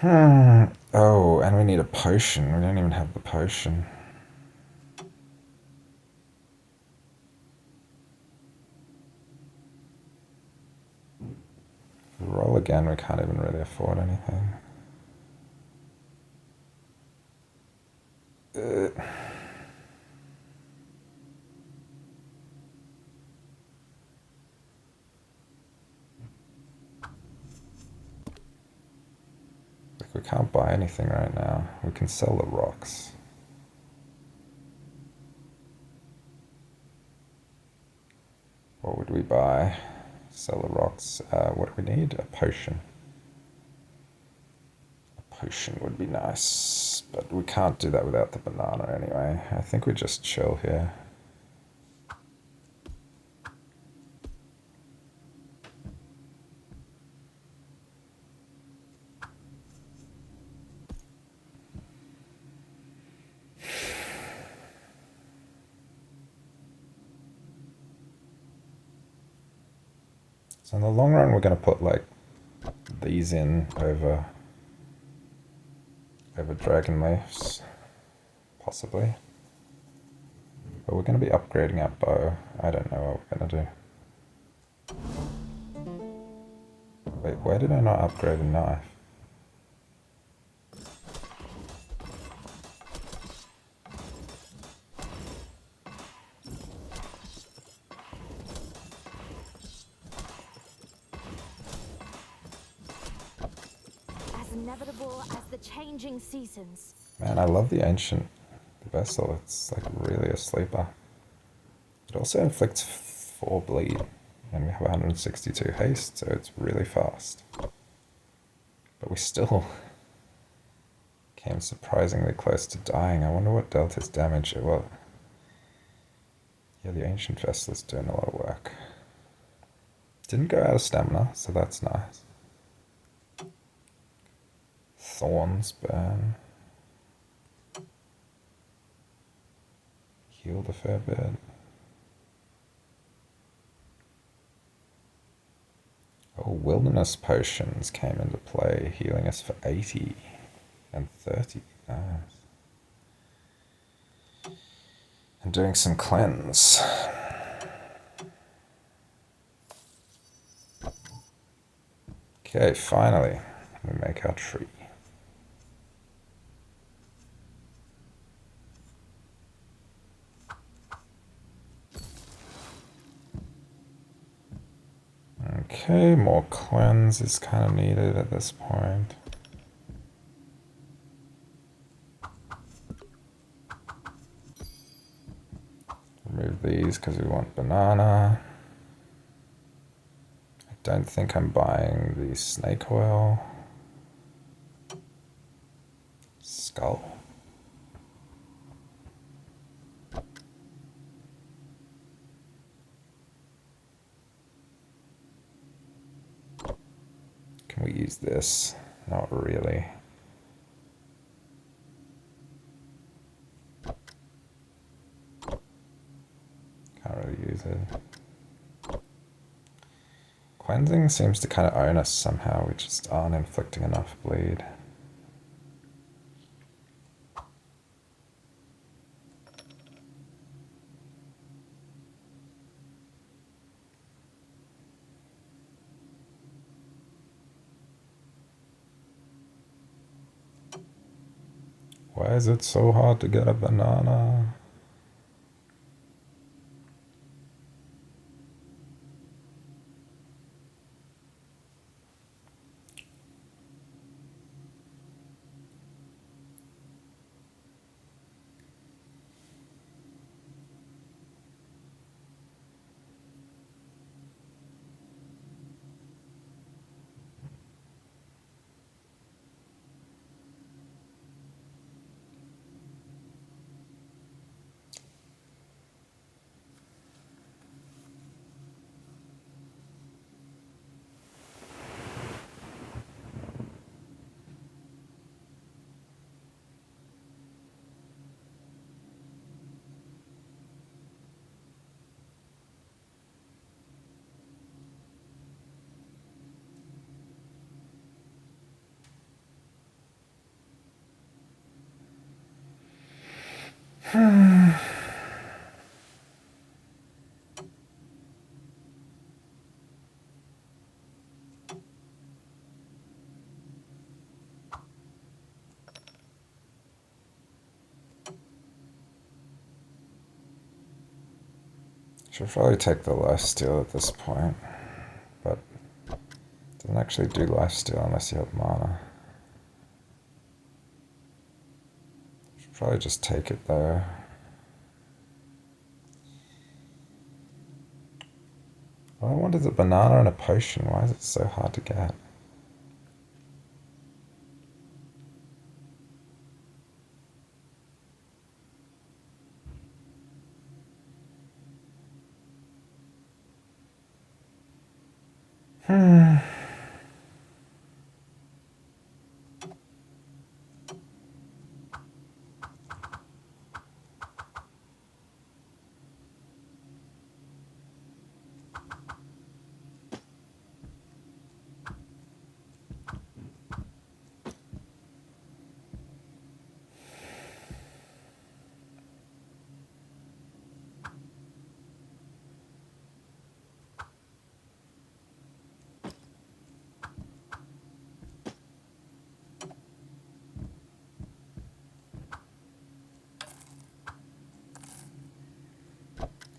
Oh, and we need a potion. We don't even have the potion. If we roll again, we can't even really afford anything. We can't buy anything right now. We can sell the rocks. What would we buy? Sell the rocks. What do we need? A potion. A potion would be nice, but we can't do that without the banana anyway. I think we just chill here. So in the long run, we're going to put like these in over Dragonleafs, possibly. But we're going to be upgrading our bow. I don't know what we're going to do. Wait, why did I not upgrade a knife? Inevitable as the changing seasons. Man, I love the Ancient Vessel. It's like really a sleeper. It also inflicts 4 bleed. And we have 162 haste, so it's really fast. But we still came surprisingly close to dying. I wonder what dealt his damage. Well, yeah, the Ancient Vessel's doing a lot of work. Didn't go out of stamina, so that's nice. Thorns burn. Healed a fair bit. Oh, wilderness potions came into play, healing us for 80 and 30. Nice. And doing some cleanse. Okay, finally, we make our tree. Okay, more cleanse is kind of needed at this point. Remove these because we want banana. I don't think I'm buying the snake oil. Skull. Can we use this? Not really. Can't really use it. Cleansing seems to kind of own us somehow. We just aren't inflicting enough bleed. Why is it so hard to get a banana? Should probably take the lifesteal at this point, but it doesn't actually do lifesteal unless you have mana. Should probably just take it though. All I want is a banana and a potion. Why is it so hard to get?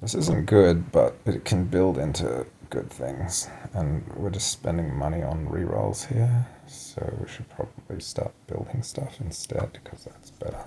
This isn't good, but it can build into good things. And we're just spending money on rerolls here, so we should probably start building stuff instead, because that's better.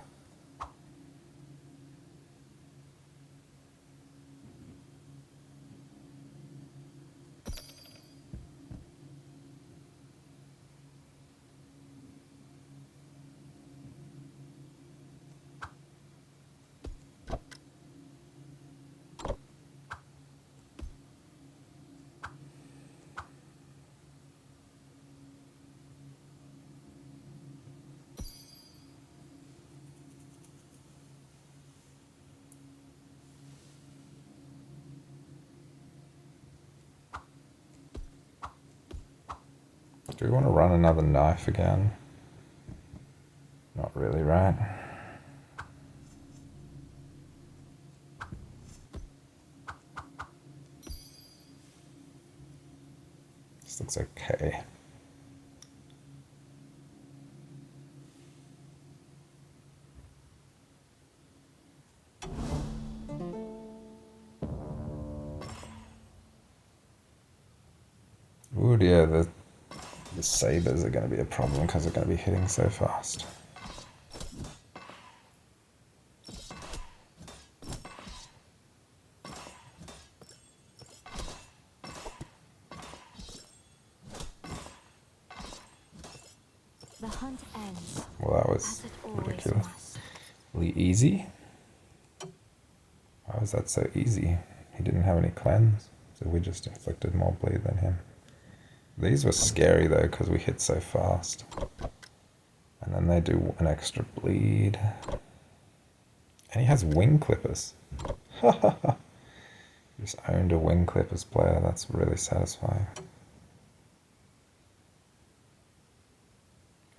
Do we want to run another knife again? Not really, right? This looks okay. Ooh, yeah, the sabers are going to be a problem because they're going to be hitting so fast. The hunt ends. Well, that was As it always ridiculously must. easy. Why was that so easy? He didn't have any cleanse, so we just inflicted more bleed than him. These were scary though because we hit so fast. And then they do an extra bleed. And he has wing clippers. Just owned a wing clippers player. That's really satisfying.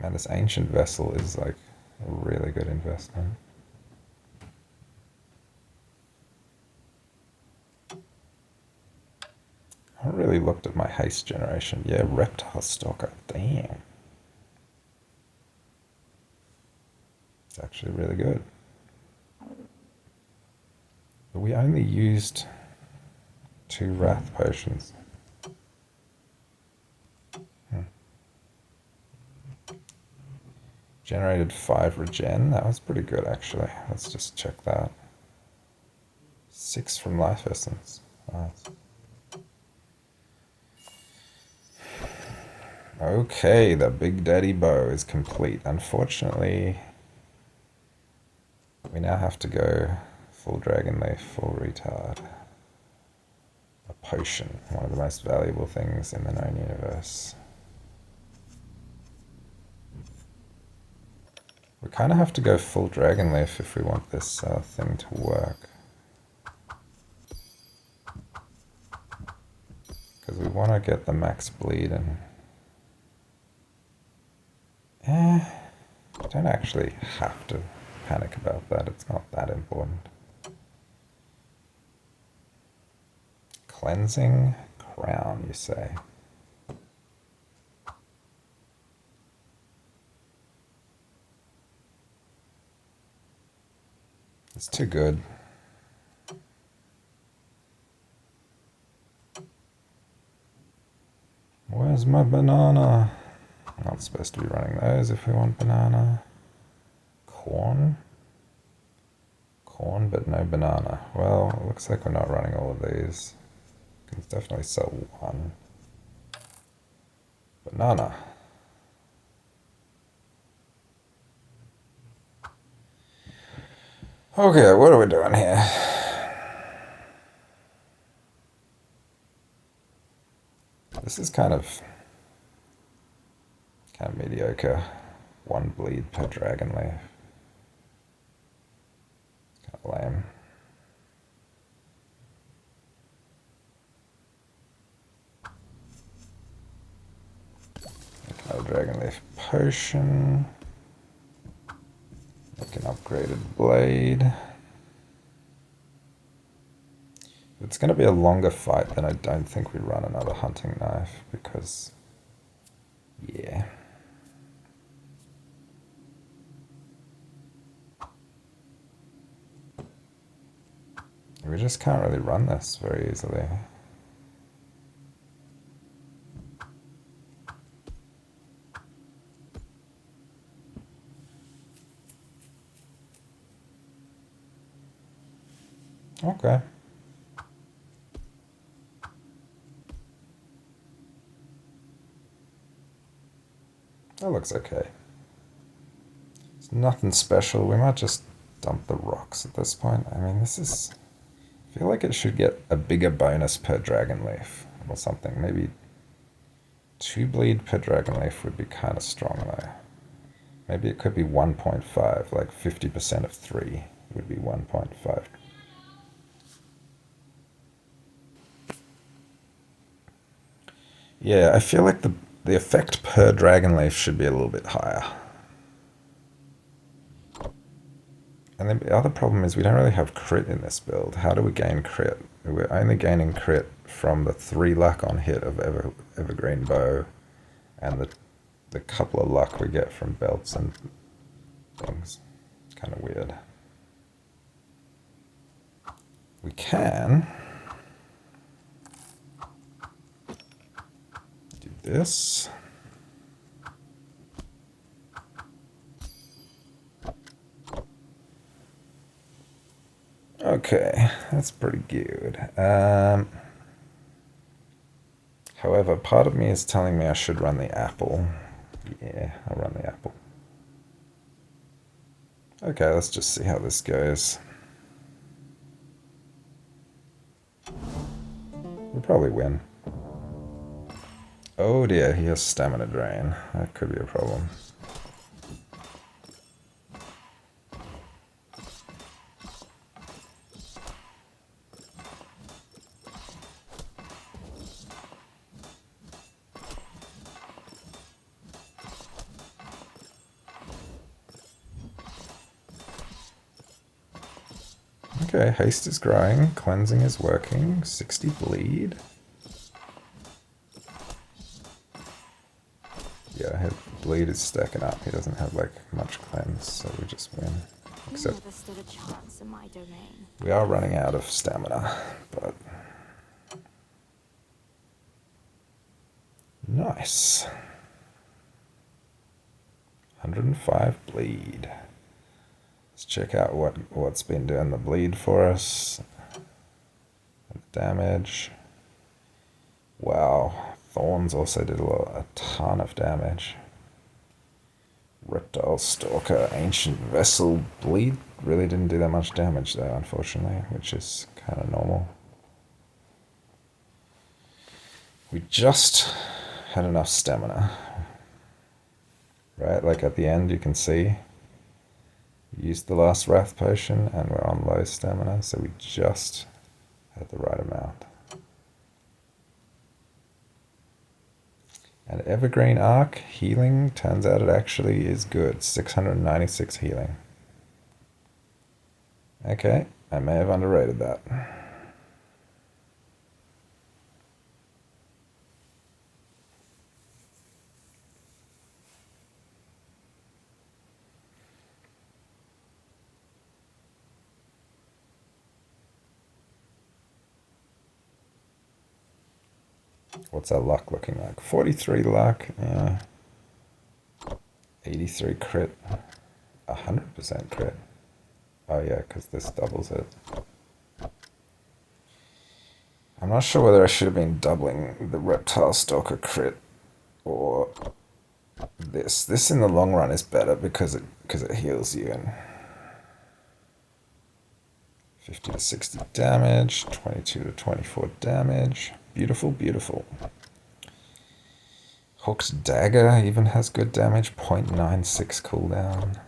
Man, this ancient vessel is like a really good investment. I haven't really looked at my haste generation. Yeah, reptile stalker. Damn. It's actually really good. But we only used 2 wrath potions. Generated 5 regen. That was pretty good actually. Let's just check that. 6 from life essence. Nice. Okay, the Big Daddy bow is complete. Unfortunately, we now have to go full Dragonleaf, full retard. A potion, one of the most valuable things in the known universe. We kind of have to go full Dragonleaf if we want this thing to work. Because we want to get the max bleed and... I don't actually have to panic about that, it's not that important. Cleansing crown, you say? It's too good. Where's my banana? Not supposed to be running those if we want banana. Corn? Corn, but no banana. Well, it looks like we're not running all of these. Can definitely sell one. Banana. Okay, what are we doing here? This is kind of mediocre. 1 bleed per Dragonleaf. It's kind of lame. Another Dragonleaf potion. Like an upgraded blade. If it's going to be a longer fight, then I don't think we run another hunting knife because, yeah. We just can't really run this very easily. Okay. That looks okay. It's nothing special. We might just dump the rocks at this point. I mean, this is... I feel like it should get a bigger bonus per Dragonleaf or something. Maybe 2 bleed per Dragonleaf would be kind of strong though. Maybe it could be 1.5, like 50% of 3 would be 1.5. Yeah, I feel like the effect per Dragonleaf should be a little bit higher. And then the other problem is we don't really have crit in this build. How do we gain crit? We're only gaining crit from the 3 luck on hit of Evergreen Bow and the couple of luck we get from belts and things. It's kind of weird. We can do this. Okay, that's pretty good. However, part of me is telling me I should run the apple. Yeah, I'll run the apple. Okay, let's just see how this goes. We'll probably win. Oh dear, he has stamina drain. That could be a problem. Okay, haste is growing, cleansing is working, 60 bleed. Yeah, his bleed is stacking up. He doesn't have like much cleanse, so we just win. Except never stood a chance in my domain. We are running out of stamina, but nice. 105 bleed. Let's check out what's been doing the bleed for us. Damage. Wow, Thorns also did a ton of damage. Reptile Stalker, Ancient Vessel, bleed really didn't do that much damage though, unfortunately, which is kind of normal. We just had enough stamina. Right, like at the end you can see we used the last Wrath Potion and we're on low stamina, so we just had the right amount. And Evergreen Arc healing, turns out it actually is good. 696 healing. Okay, I may have underrated that. What's our luck looking like? 43 luck, yeah. 83 crit. 100% crit. Oh yeah, because this doubles it. I'm not sure whether I should have been doubling the Reptile Stalker crit or this. This in the long run is better because it heals you. And 50 to 60 damage, 22 to 24 damage. Beautiful, beautiful. Hooked Dagger even has good damage, 0.96 cooldown.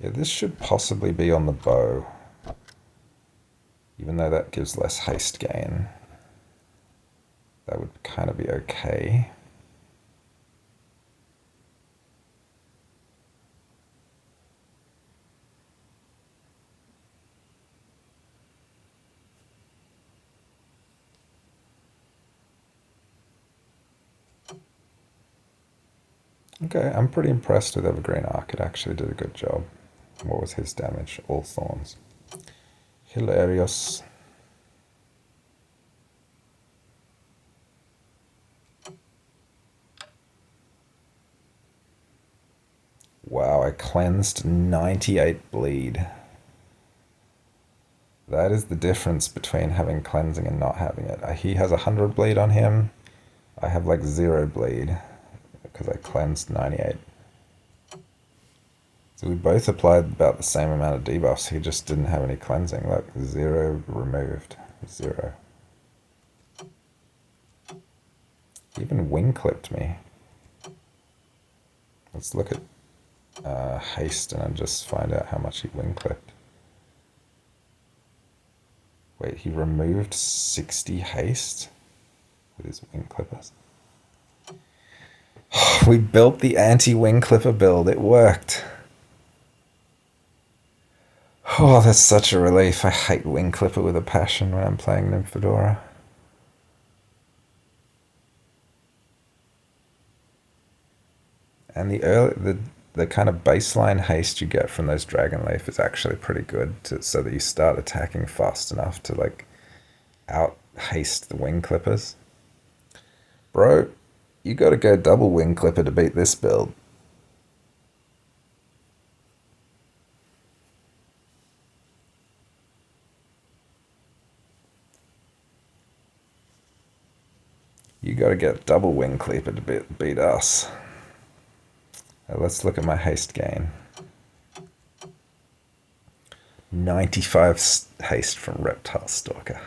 Yeah, this should possibly be on the bow, even though that gives less haste gain. That would kind of be okay. Okay, I'm pretty impressed with Evergreen Arc. It actually did a good job. What was his damage? All Thorns. Hilarious. Wow, I cleansed 98 bleed. That is the difference between having cleansing and not having it. He has 100 bleed on him. I have like 0 bleed because I cleansed 98. So we both applied about the same amount of debuffs. He just didn't have any cleansing. Look, 0 removed. 0. He even wing clipped me. Let's look at Haste and just find out how much he wing clipped. Wait, he removed 60 haste? with his wing clippers. We built the anti-wing clipper build. It worked. Oh, that's such a relief. I hate wing clipper with a passion when I'm playing Nymphedora. And the kind of baseline haste you get from those Dragonleaf is actually pretty good, so that you start attacking fast enough to like out haste the wing clippers. Bro, you gotta go double wing clipper to beat this build. You gotta get double wing clipper to beat us. Let's look at my haste gain. 95 haste from Reptile Stalker.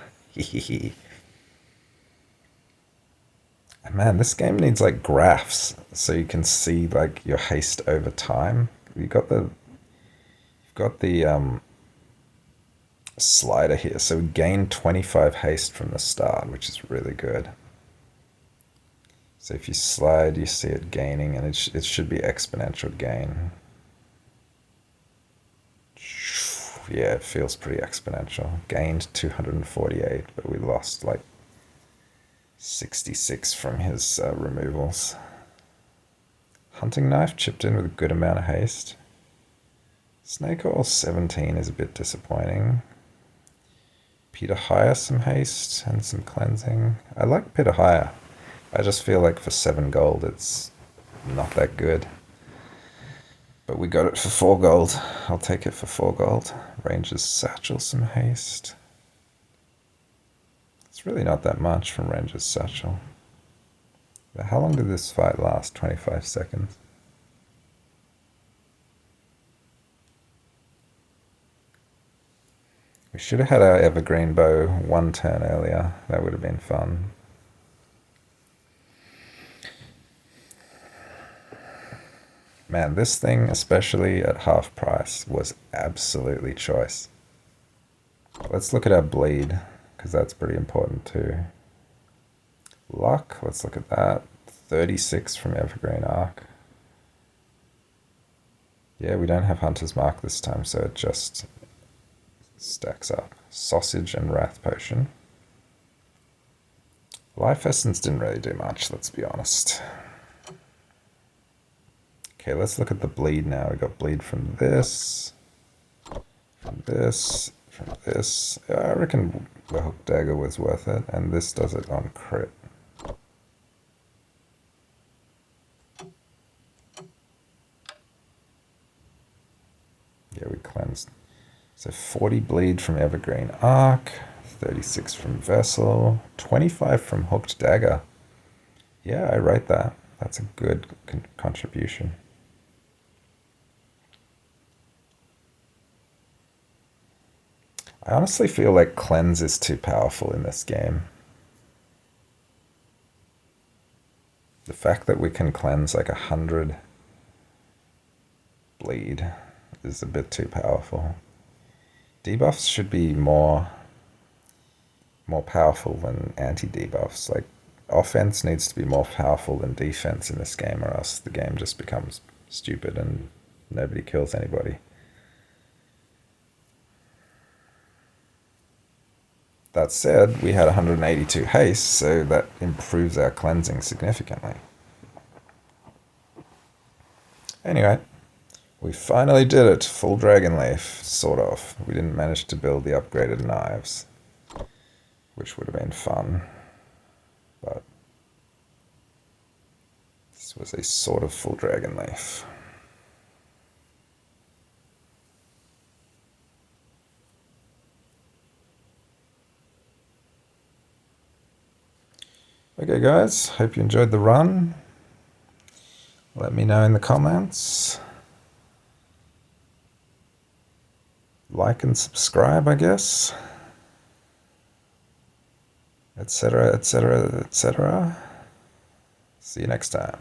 Man, this game needs like graphs so you can see like your haste over time. You've got the slider here, so we gain 25 haste from the start, which is really good. So if you slide, you see it gaining, and it should be exponential gain. Yeah, it feels pretty exponential. Gained 248, but we lost like 66 from his removals. Hunting Knife chipped in with a good amount of haste. Snake Oil 17 is a bit disappointing. Peter Hire some haste and some cleansing. I like Peter Hire. I just feel like for 7 gold it's not that good. But we got it for 4 gold. I'll take it for 4 gold. Ranger's Satchel some haste. It's really not that much from Ranger's Satchel. But how long did this fight last? 25 seconds. We should have had our Evergreen Bow 1 turn earlier. That would have been fun. Man, this thing, especially at half price, was absolutely choice. Let's look at our bleed, because that's pretty important too. Luck, let's look at that. 36 from Evergreen Arc. Yeah, we don't have Hunter's Mark this time, so it just stacks up. Sausage and Wrath Potion. Life Essence didn't really do much, let's be honest. Okay, let's look at the bleed now. We got bleed from this, from this, from this. I reckon the Hook Dagger was worth it, and this does it on crit. Yeah, we cleansed. So 40 bleed from Evergreen Arc, 36 from Vessel, 25 from Hooked Dagger. Yeah, I rate that. That's a good contribution. I honestly feel like Cleanse is too powerful in this game. The fact that we can cleanse like 100 bleed is a bit too powerful. Debuffs should be more powerful than anti-debuffs. Like, offense needs to be more powerful than defense in this game, or else the game just becomes stupid and nobody kills anybody. That said, we had 182 haste, so that improves our cleansing significantly. Anyway, we finally did it. Full Dragonleaf, sort of. We didn't manage to build the upgraded knives, which would have been fun, but this was a sort of full Dragonleaf. Okay guys, hope you enjoyed the run. Let me know in the comments. Like and subscribe, I guess. Etc., etc., etc. See you next time.